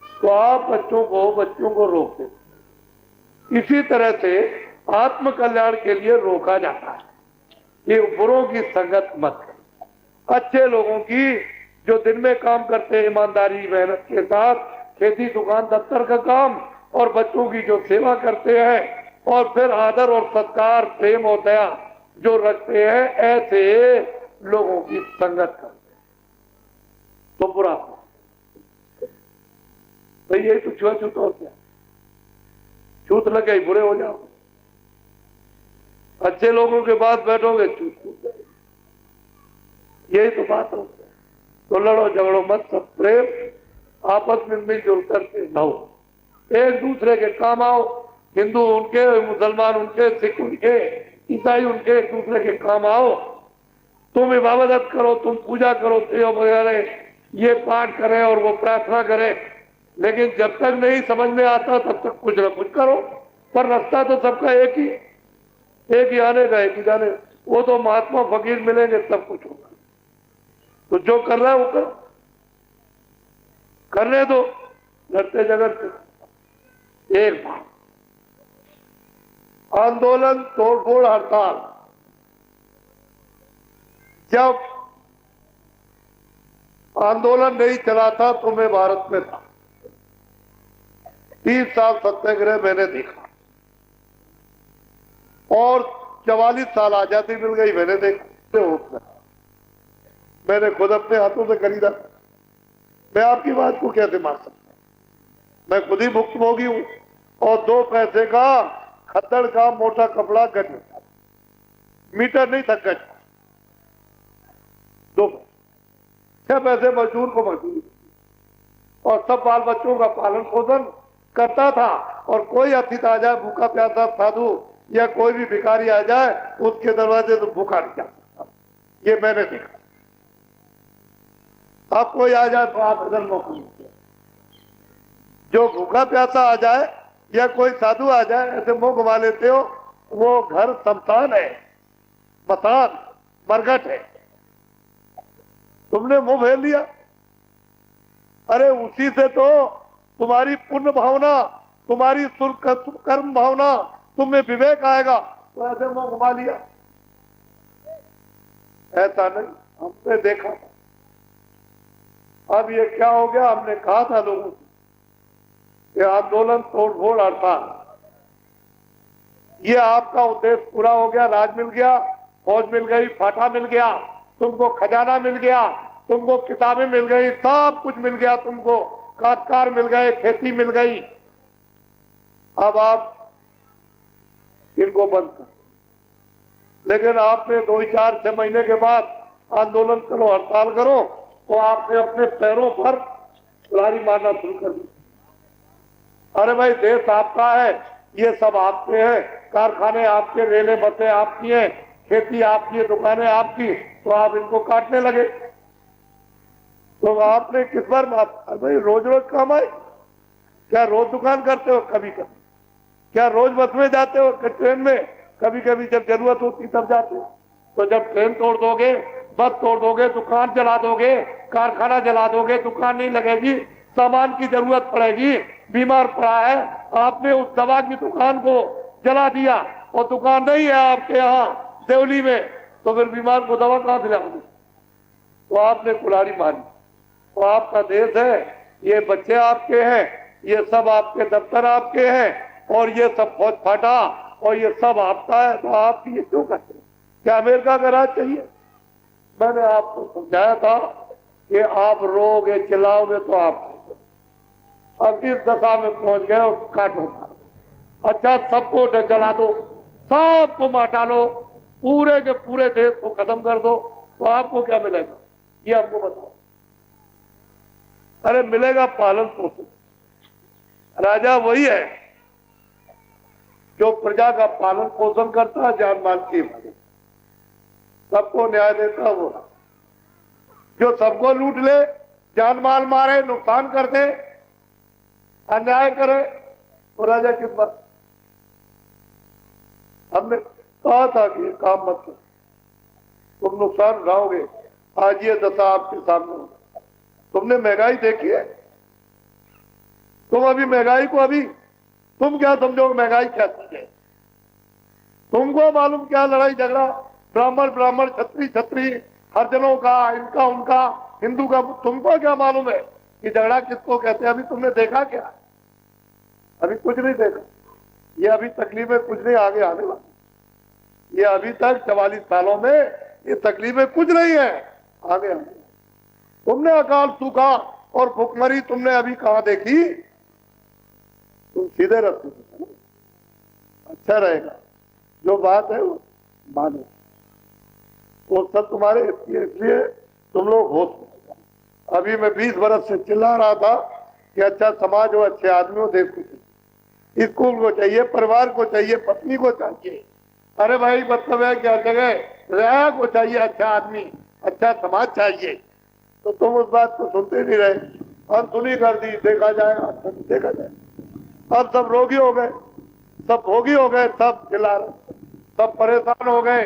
तो आप बच्चों को रोकते। इसी तरह से आत्म कल्याण के लिए रोका जाता है कि बुरों की संगत मत करो। अच्छे लोगों की, जो दिन में काम करते हैं ईमानदारी मेहनत के साथ, खेती दुकान दफ्तर का काम, और बच्चों की जो सेवा करते हैं, और फिर आदर और सत्कार, प्रेम और दया जो रखते हैं, ऐसे लोगों की संगत करते हैं तो बुरा हो। तो यही तो छुआछूत और क्या, छूत लग गई बुरे हो जाओ। अच्छे लोगों के पास बैठोगे छूत छूट जाएगी। यही तो बात हो। तो लड़ो झगड़ो मत, सब प्रेम आपस में मिलजुल करके रहो, एक दूसरे के काम आओ। हिंदू उनके, मुसलमान उनके, सिख उनके, ईसाई उनके, एक दूसरे के काम आओ। तुम इबादत करो, तुम पूजा करो, वगैरह ये पाठ करें और वो प्रार्थना करें, लेकिन जब तक नहीं समझ में आता तब तक कुछ न कुछ करो। पर रास्ता तो सबका एक ही आने का, एक ही जाने। वो तो महात्मा फकीर मिलेंगे तब कुछ होगा। तो जो कर रहा है वो करो, करने दो, लड़ते झगड़ते। एक बात, आंदोलन, तोड़फोड़, हड़ताल, जब आंदोलन नहीं चला था तो मैं भारत में था। 30 साल सत्याग्रह मैंने देखा, और 44 साल आजादी मिल गई मैंने देखा। मैंने खुद अपने हाथों से खरीदा। मैं आपकी बात को कैसे मान सकता? मैं खुद ही भुक्तभोगी हूं। और 2 पैसे का खद्दड़ का मोटा कपड़ा गज होता, मीटर नहीं था, गज। 2 6 पैसे मजदूर को मजदूरी, और सब बाल बच्चों का पालन पोषण करता था। और कोई अतिथि आ जाए, भूखा प्यासा साधु या कोई भी भिखारी आ जाए, उसके दरवाजे तो भूखा नहीं जा सकता। ये मैंने देखा। आप कोई आ जाए तो आप इधर मौका देते, जो भूखा प्यासा आ जाए या कोई साधु आ जाए, ऐसे मुंह घुमा लेते हो। वो घर शमशान है, मसान मरघट है, तुमने मुंह फेर लिया। अरे उसी से तो तुम्हारी पुण्य भावना, तुम्हारी कर्म भावना, तुम्हें विवेक आएगा। तो ऐसे मुंह घुमा लिया, ऐसा नहीं, हमने देखा था। अब ये क्या हो गया? हमने कहा था लोगों से कि आंदोलन, तोड़फोड़, हड़ताल, ये आपका उद्देश्य पूरा हो गया। राज मिल गया, फौज मिल गई, फाटा मिल गया, तुमको खजाना मिल गया, तुमको किताबें मिल गई, सब कुछ मिल गया तुमको, काश्तकार मिल गए, खेती मिल गई। अब आप इनको बंद कर। लेकिन आपने 2-4-6 महीने के बाद आंदोलन करो, हड़ताल करो, तो आपने अपने पैरों पर कुल्हाड़ी मारना शुरू कर दी। अरे भाई, देश आपका है, ये सब आपके हैं, कारखाने आपके, रेलें बसें आपकी हैं, खेती आपकी है, दुकानें आपकी, तो आप इनको काटने लगे। तो आपने किस बार भाई रोज रोज काम आए? क्या रोज दुकान करते हो? कभी कभी। क्या रोज बस में जाते हो? ट्रेन में कभी कभी जब जरूरत होती तब जाते हो। तो जब ट्रेन तोड़ दोगे, बस तोड़ दोगे, दुकान जला दोगे, कारखाना जला दोगे, दुकान नहीं लगेगी, सामान की जरूरत पड़ेगी, बीमार पड़ा है, आपने उस दवा की दुकान को जला दिया और दुकान नहीं है आपके यहाँ देवली में, तो फिर बीमार को दवा कहां से लाओगे? तो आपने कुल्हाड़ी मारी। तो आपका देश है, ये बच्चे आपके हैं, ये सब आपके दफ्तर आपके हैं, और ये सब फौज फाटा और ये सब आपका है, तो आप ये क्यों करते हैं? क्या अमेरिका का राज चाहिए? मैंने आपको समझाया था कि आप रोगे चिल्लाओगे तो आप अब इस दशा में पहुंच गए और काटो। अच्छा, सबको जला दो, सबको माटा लो, पूरे के पूरे देश को खत्म कर दो, तो आपको क्या मिलेगा ये हमको बताओ। अरे मिलेगा पालन पोषण। राजा वही है जो प्रजा का पालन पोषण करता है, जान माल की हिफाजत, सबको न्याय देता वो। जो सबको लूट ले, जान माल मारे, नुकसान कर दे, अन्याय करे, तो राजा किस बात? हमने कहा था कि काम मत करो, तुम नुकसान उठाओगे। आज ये दशा आपके सामने हो। तुमने महंगाई देखी है? तुम अभी महंगाई को अभी तुम क्या समझोगे महंगाई क्या चीज है? तुमको मालूम क्या लड़ाई झगड़ा, ब्राह्मण ब्राह्मण, छत्री छत्री, हरिजनों का, इनका उनका, हिंदू का, तुमको क्या मालूम है कि झगड़ा किसको कहते हैं? अभी तुमने देखा क्या? अभी कुछ नहीं देखा। ये अभी तकलीफें कुछ नहीं आगे आने वाली। ये अभी तक 44 सालों में ये तकलीफें कुछ नहीं है, आगे आने। तुमने अकाल सूखा और भुखमरी तुमने अभी कहां देखी? तुम सीधे रास्ते पे अच्छा रहेगा, जो बात है वो मानो, वो सब तुम्हारे इसलिए तुम लोग होश। अभी मैं 20 बरस से चिल्ला रहा था कि अच्छा समाज हो, अच्छे आदमी हो, देश को चाहिए, स्कूल को चाहिए, परिवार को चाहिए, पत्नी को चाहिए। अरे भाई मतलब है क्या जगह रहा को चाहिए, अच्छा आदमी, अच्छा समाज चाहिए, तो तुम उस बात को सुनते नहीं रहे। अनसुनी कर दी, देखा जाएगा, देखा जाएगा। अब सब रोगी हो गए, सब भोगी हो गए, सब चिल्ला रहे, सब परेशान हो गए,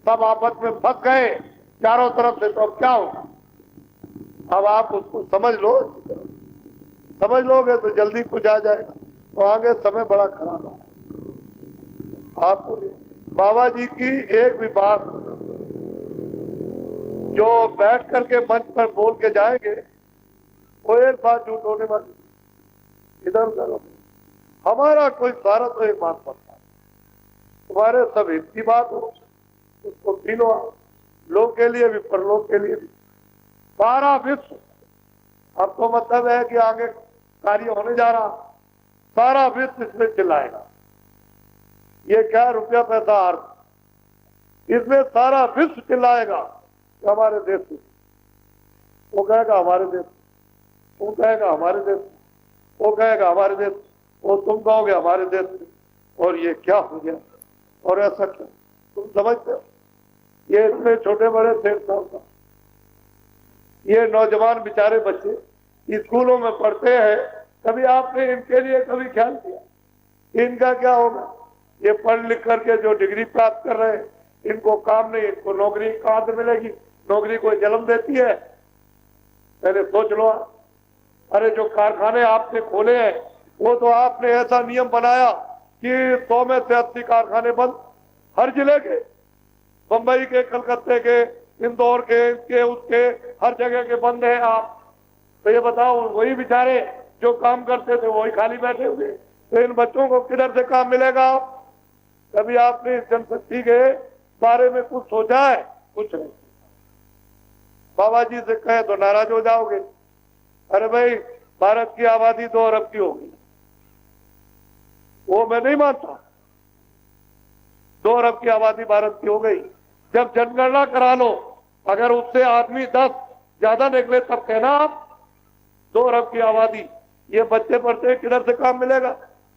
सब आपस में फंस गए चारों तरफ से। तो अब क्या होगा? अब आप उसको समझ लो, समझ लोगे तो जल्दी कुछ आ जाएगा। तो आगे समय बड़ा खराब है। आपको बाबा जी की एक भी बात जो बैठ करके मंच पर बोल के जाएंगे, वो एक बात झूठ होने वाली। इधर उधर हमारा कोई सारा तो एक बात पड़ता है, तुम्हारे सब हित की बात हो, उसको तीनों लोग के लिए भी, परलोक के लिए भी, सारा विश्व। अब तो मतलब है कि आगे कार्य होने जा रहा, सारा विश्व इसमें चिल्लाएगा। ये क्या रुपया पैसा अर्थ, इसमें सारा विश्व चिल्लाएगा कि हमारे देश में, वो कहेगा हमारे देश, वो कहेगा हमारे देश, वो कहेगा हमारे देश, वो तुम कहोगे हमारे देश में, और ये क्या हो गया और ऐसा क्या? तुम समझते हो? ये इतने छोटे बड़े 1.5 साल का, ये नौजवान बेचारे बच्चे स्कूलों में पढ़ते हैं, कभी आपने इनके लिए कभी ख्याल किया इनका क्या होगा? ये पढ़ लिख करके जो डिग्री प्राप्त कर रहे हैं, इनको काम नहीं, इनको नौकरी कहां से मिलेगी? नौकरी कोई जन्म देती है? पहले सोच लो। अरे जो कारखाने आपने खोले हैं, वो तो आपने ऐसा नियम बनाया कि 100 में से 80 कारखाने बंद, हर जिले के, बंबई के, कलकत्ते के, इंदौर के उसके हर जगह के बंद है। आप तो ये बताओ, वही बेचारे जो काम करते थे वही खाली बैठे हुए, तो इन बच्चों को किधर से काम मिलेगा? कभी आपने इस जनशक्ति के बारे में कुछ सोचा है? कुछ नहीं। बाबा जी से कहे तो नाराज हो जाओगे। अरे भाई भारत की आबादी 2 अरब की होगी, वो मैं नहीं मानता। 2 अरब की आबादी भारत की हो गई। जब जनगणना करा लो, अगर उससे आदमी 10 ज्यादा निकले तब कहना आप 2 अरब की आबादी, ये बच्चे पढ़ते किधर से काम मिलेगा?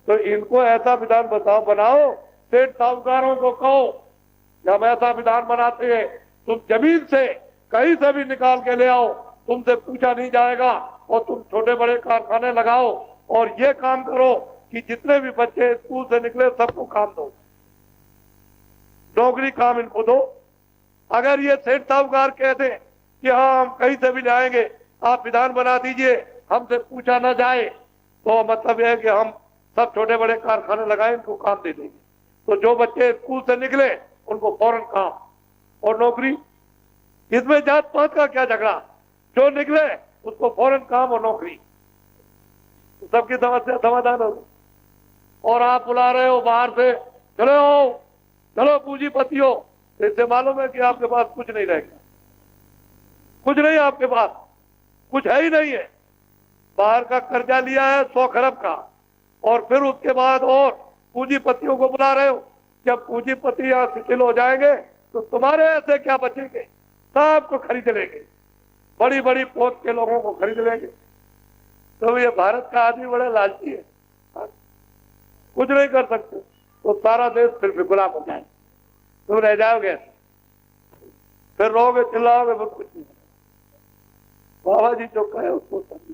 तो इनको ऐसा विधान बताओ, बनाओ, सेठ साहूकारों को कहो हम ऐसा विधान बनाते हैं, तुम जमीन से कहीं से भी निकाल के ले आओ, तुमसे पूछा नहीं जाएगा, और तुम छोटे बड़े कारखाने लगाओ और ये काम करो कि जितने भी बच्चे स्कूल से निकले सबको काम दो, नौकरी काम इनको दो। अगर ये सेठ साहूकार कह दें कि हाँ हम कहीं से भी लाएंगे, आप विधान बना दीजिए, हमसे पूछा ना जाए, तो मतलब यह है कि हम सब छोटे बड़े कारखाने लगाए, इनको काम दे देंगे। तो जो बच्चे स्कूल से निकले उनको फौरन काम और नौकरी। इसमें जात पात का क्या झगड़ा, जो निकले उसको फौरन काम और नौकरी, तो सबकी समस्या समाधान होगी। और आप बुला रहे हो बाहर से, चलो आओ, चलो पूंजीपतियों, इससे मालूम है कि आपके पास कुछ नहीं रहेगा, कुछ नहीं आपके पास, कुछ है ही नहीं है। बाहर का कर्जा लिया है 100 खरब का, और फिर उसके बाद और पूंजीपतियों को बुला रहे हो। जब पूंजीपति यहाँ शिथिल हो जाएंगे तो तुम्हारे ऐसे क्या बचेंगे, सबको खरीद लेंगे, बड़ी बड़ी पोस्ट के लोगों को खरीद लेंगे। तो ये भारत का आदमी बड़ा लालची है, कुछ नहीं कर सकते, तो सारा देश फिर गुलाम हो जाए, तुम रह जाओगे, फिर रोगे चिल्लाओगे, फिर कुछ नहीं। बाबा जी जो कहे उसको समझो,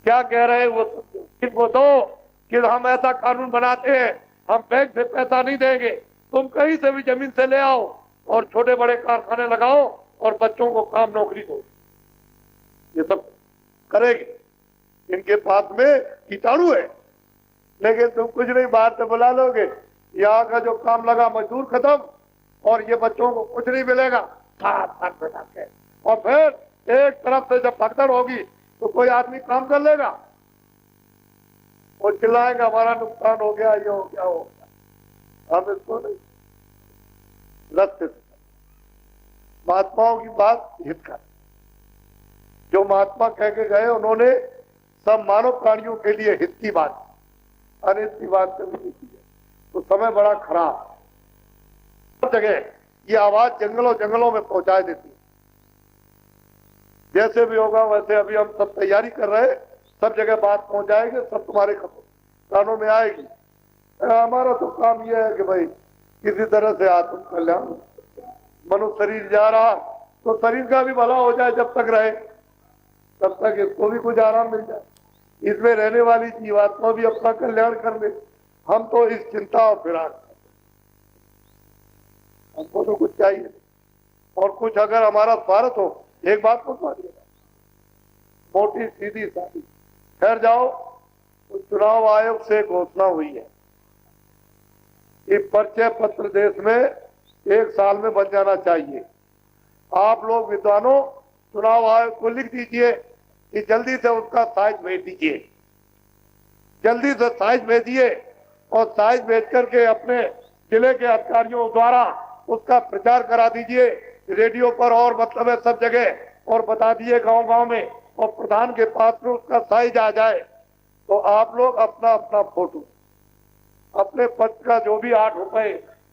क्या कह रहे हैं वो समझो, इनको दो कि हम ऐसा कानून बनाते हैं, हम बैंक से पैसा नहीं देंगे, तुम कहीं से भी जमीन से ले आओ और छोटे बड़े कारखाने लगाओ और बच्चों को काम नौकरी दो, ये सब करेंगे। इनके पास में कीटाणु है, लेकिन तुम कुछ नहीं, बाहर से बुला लोगे, यहाँ का जो काम लगा मजदूर खत्म, और ये बच्चों को कुछ नहीं मिलेगा, और फिर एक तरफ से जब भगदड़ होगी तो कोई आदमी काम कर लेगा, वो चिल्लाएगा हमारा नुकसान हो गया, ये हो गया, हो गया। हम इसको नहीं, रस्ते से महात्माओं की बात हित कर, जो महात्मा कह के गए उन्होंने सब मानव प्राणियों के लिए हित की बात, अनित की बात कभी नहीं की है। तो समय बड़ा खराब, हर जगह ये आवाज जंगलों जंगलों में पहुंचा देती है। जैसे भी होगा वैसे अभी हम सब तैयारी कर रहे हैं, सब जगह बात पहुंच जाएगी, सब तुम्हारे कानों में आएगी। हमारा तो काम यह है कि भाई किसी तरह से आत्म कल्याण, मनुष्य शरीर जा रहा तो शरीर का भी भला हो जाए, जब तक रहे तब तक इसको भी कुछ आराम मिल जाए, इसमें रहने वाली जीवात्मा भी अपना कल्याण कर ले। हम तो इस चिंता और फिराक, हमको तो कुछ चाहिए, और कुछ अगर हमारा स्वार्थ हो, एक बात को समझिएगा, मोटी सीधी सादी ठहर जाओ, तो चुनाव आयोग से घोषणा हुई है कि परिचय पत्र देश में 1 साल में बन जाना चाहिए। आप लोग विद्वानों चुनाव आयोग को लिख दीजिए कि जल्दी से उसका साइज भेज दीजिए, जल्दी से साइज भेजिए, और साइज भेज करके अपने जिले के अधिकारियों द्वारा उसका प्रचार करा दीजिए रेडियो पर, और मतलब है सब जगह, और बता दिए गांव गांव में, और प्रधान के पास में उसका साइज आ जाए। तो आप लोग अपना अपना फोटो, अपने पद का जो भी 8 रुपए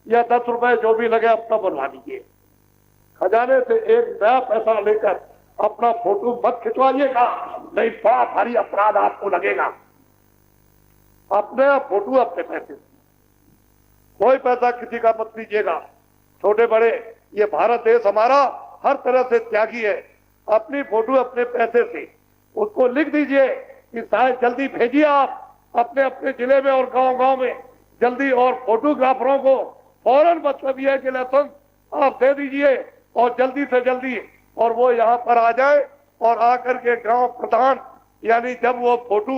या 10 रुपए जो भी लगे अपना बनवा लीजिए, खजाने से एक नया पैसा लेकर अपना फोटो मत खिंचवाइएगा, नहीं बड़ा भारी अपराध आपको लगेगा। अपने फोटो अपने पैसे, कोई पैसा किसी का मत लीजिएगा, छोटे बड़े, ये भारत देश हमारा हर तरह से त्यागी है। अपनी फोटो अपने पैसे से उसको लिख दीजिए कि शायद जल्दी भेजिए आप अपने अपने जिले में और गांव गांव में जल्दी, और फोटोग्राफरों को फौरन मतलब यह कि लाइसेंस आप दे दीजिए और जल्दी से जल्दी, और वो यहाँ पर आ जाए और आकर के गांव प्रधान, यानी जब वो फोटो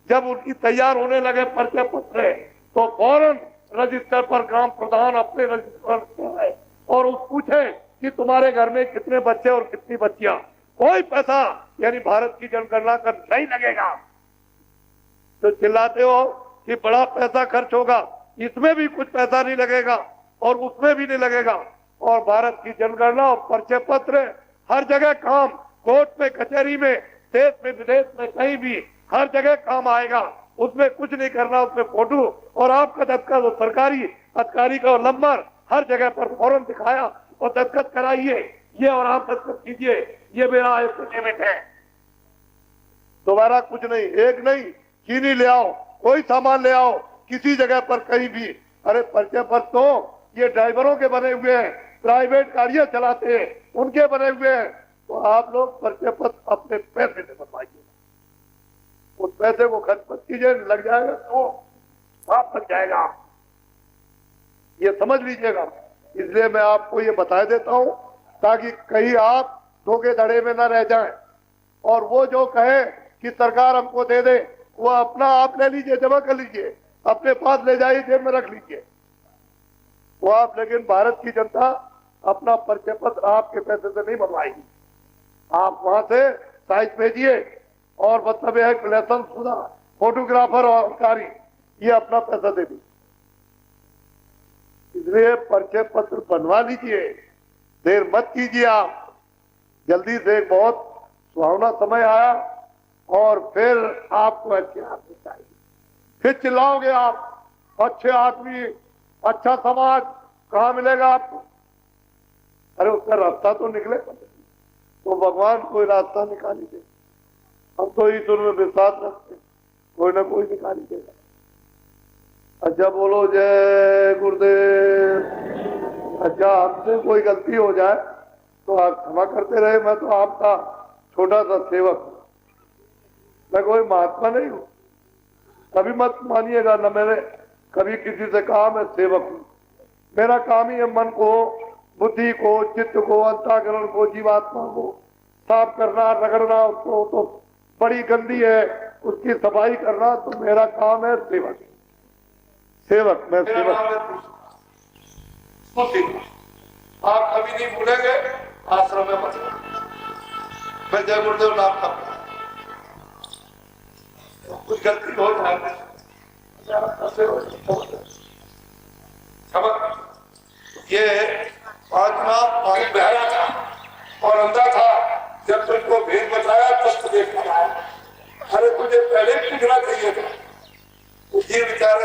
जब उनकी तैयार होने लगे परिचय पत्र, तो फौरन रजिस्टर पर ग्राम प्रधान अपने रजिस्टर पर और उस पूछे कि तुम्हारे घर में कितने बच्चे और कितनी बच्चियां, कोई पैसा यानी भारत की जनगणना का नहीं लगेगा। तो चिल्लाते हो कि बड़ा पैसा खर्च होगा, इसमें भी कुछ पैसा नहीं लगेगा और उसमें भी नहीं लगेगा, और भारत की जनगणना और परिचय पत्र हर जगह काम, कोर्ट में, कचहरी में, देश में, विदेश में, कहीं भी हर जगह काम आएगा। उसमें कुछ नहीं करना, उसमें फोटो और आपका दस्तखत और सरकारी अधिकारी का नंबर हर जगह पर फौरन दिखाया और दस्तखत कराइए, ये और आप दस्तखत कीजिए, ये मेरा एफिडेविट है। दोबारा कुछ नहीं, एक नहीं, चीनी ले आओ, कोई सामान ले आओ, किसी जगह पर कहीं भी, अरे परिचय पत्र तो ये ड्राइवरों के बने हुए हैं, प्राइवेट गाड़ियां चलाते हैं, उनके बने हुए हैं। तो आप लोग परिचय पत्र अपने पैसे से बनवाइए, उस पैसे को खर्च मत कीजिए, लग जाएगा तो आप लग जाएगा, ये समझ लीजिएगा। इसलिए मैं आपको ये बता देता हूं ताकि कहीं आप धोखे धड़े में न रह जाएं। और वो जो कहे कि सरकार हमको दे दे, वो अपना आप ले लीजिए, जमा कर लीजिए, अपने पास ले जाइए, जेब में रख लीजिए वो आप। लेकिन भारत की जनता अपना परिचय पत्र आपके पैसे से नहीं बनवाएगी। आप वहां से साइज भेजिए और मतलब यह लाइसेंस शुदा फोटोग्राफर और अधिकारी ये अपना पैसा दे दी। इसलिए परिचय पत्र बनवा लीजिए, देर मत कीजिए आप। जल्दी से बहुत सुहावना समय आया और फिर आपको अच्छे आदमी चाहिए, फिर चिल्लाओगे आप। अच्छे आदमी, अच्छा समाज कहाँ मिलेगा आपको? अरे उसका रास्ता तो निकले, तो भगवान कोई रास्ता निकाली दे। हम तो ईश्वर में विश्वास रखते, कोई ना कोई निकाली देगा। अच्छा बोलो जय गुरुदेव। अच्छा हमसे कोई गलती हो जाए तो आप क्षमा करते रहे। मैं तो आपका छोटा सा सेवक हूं, मैं कोई महात्मा नहीं हूं, कभी मत मानिएगा। न मैंने कभी किसी से कहा मैं सेवक हूं। मेरा काम ही है मन को, बुद्धि को, चित्त को, अंतःकरण को, जीवात्मा को साफ करना, रगड़ना। उसको तो बड़ी गंदी है, उसकी सफाई करना तो मेरा काम है सेवक। सेवक मैं सेवक। आप कभी नहीं भूलेंगे आश्रम में मत। मैं जय गुरुदेव नाम का कुछ गलती हो जाए ये आत्मा पानी बहरा था और अंधा था। जब तुझको भेद बताया तब तुझे बताया। अरे तुझे पहले पूछना चाहिए था। ये विचार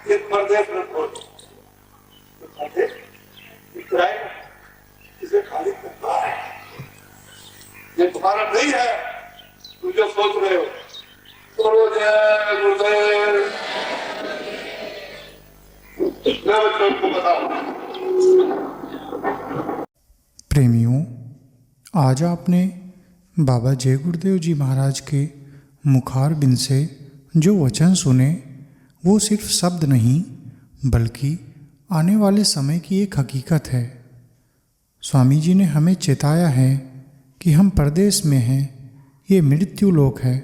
इस प्रदेश में छोड़ इसे खाली करना है। ये तुम्हारा नहीं है, तुम जो सोच रहे हो। बोलो जय गुरुदेव। मैं बच्चों को बताऊं। प्रेमियों, आज आपने बाबा जय गुरुदेव जी महाराज के मुखारबिंद से जो वचन सुने, वो सिर्फ शब्द नहीं बल्कि आने वाले समय की एक हकीकत है। स्वामी जी ने हमें चेताया है कि हम परदेश में हैं, ये मृत्यु लोक है,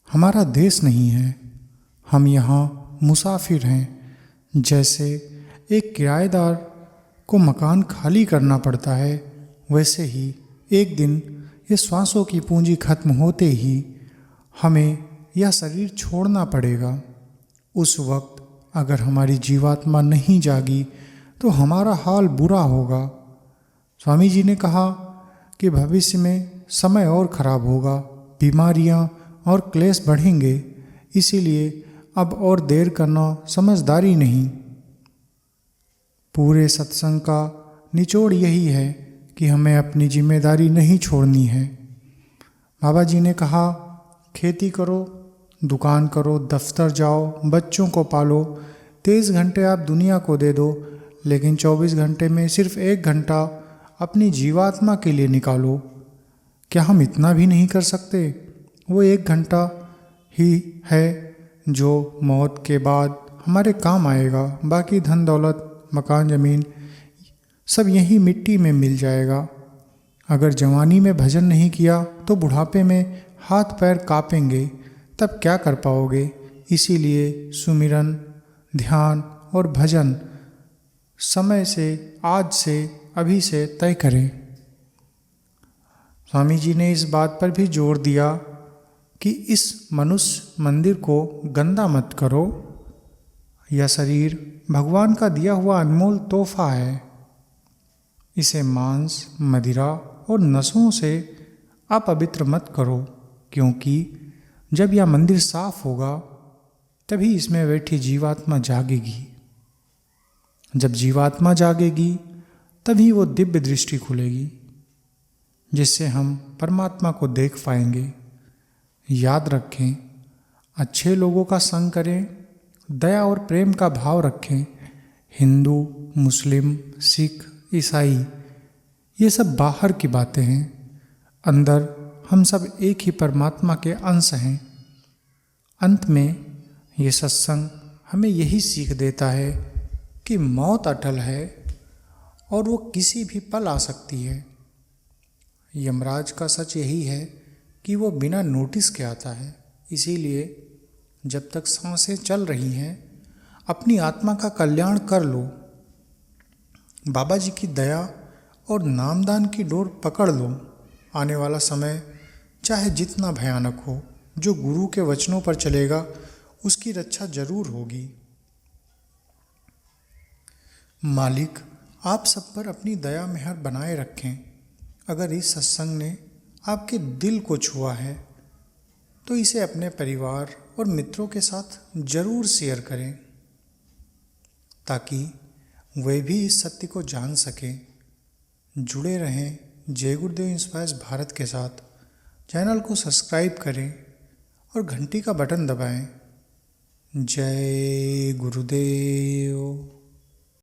हमारा देश नहीं है। हम यहाँ मुसाफिर हैं। जैसे एक किराएदार को मकान खाली करना पड़ता है, वैसे ही एक दिन ये श्वासों की पूंजी खत्म होते ही हमें यह शरीर छोड़ना पड़ेगा। उस वक्त अगर हमारी जीवात्मा नहीं जागी तो हमारा हाल बुरा होगा। स्वामी जी ने कहा कि भविष्य में समय और खराब होगा, बीमारियां और क्लेश बढ़ेंगे। इसीलिए अब और देर करना समझदारी नहीं। पूरे सत्संग का निचोड़ यही है कि हमें अपनी जिम्मेदारी नहीं छोड़नी है। बाबा जी ने कहा, खेती करो, दुकान करो, दफ्तर जाओ, बच्चों को पालो। 23 घंटे आप दुनिया को दे दो, लेकिन 24 घंटे में सिर्फ 1 घंटा अपनी जीवात्मा के लिए निकालो। क्या हम इतना भी नहीं कर सकते? वो 1 घंटा ही है जो मौत के बाद हमारे काम आएगा। बाकी धन दौलत, मकान, ज़मीन सब यहीं मिट्टी में मिल जाएगा। अगर जवानी में भजन नहीं किया तो बुढ़ापे में हाथ पैर कांपेंगे, तब क्या कर पाओगे? इसीलिए सुमिरन, ध्यान और भजन समय से, आज से, अभी से तय करें। स्वामी जी ने इस बात पर भी जोर दिया कि इस मनुष्य मंदिर को गंदा मत करो। यह शरीर भगवान का दिया हुआ अनमोल तोहफा है। इसे मांस, मदिरा और नसों से अपवित्र मत करो, क्योंकि जब यह मंदिर साफ होगा तभी इसमें बैठी जीवात्मा जागेगी। जब जीवात्मा जागेगी तभी वो दिव्य दृष्टि खुलेगी, जिससे हम परमात्मा को देख पाएंगे। याद रखें, अच्छे लोगों का संग करें, दया और प्रेम का भाव रखें, हिंदू, मुस्लिम, सिख, ईसाई, ये सब बाहर की बातें हैं। अंदर हम सब एक ही परमात्मा के अंश हैं। अंत में ये सत्संग हमें यही सीख देता है कि मौत अटल है और वो किसी भी पल आ सकती है। यमराज का सच यही है कि वो बिना नोटिस के आता है। इसीलिए जब तक सांसें चल रही हैं अपनी आत्मा का कल्याण कर लो। बाबा जी की दया और नामदान की डोर पकड़ लो। आने वाला समय चाहे जितना भयानक हो, जो गुरु के वचनों पर चलेगा उसकी रक्षा जरूर होगी। मालिक आप सब पर अपनी दया मेहर बनाए रखें। अगर इस सत्संग ने आपके दिल को छुआ है तो इसे अपने परिवार और मित्रों के साथ जरूर शेयर करें ताकि वे भी इस सत्य को जान सकें। जुड़े रहें जय गुरुदेव इंस्पायर्स भारत के साथ। चैनल को सब्सक्राइब करें और घंटी का बटन दबाएं। जय गुरुदेव।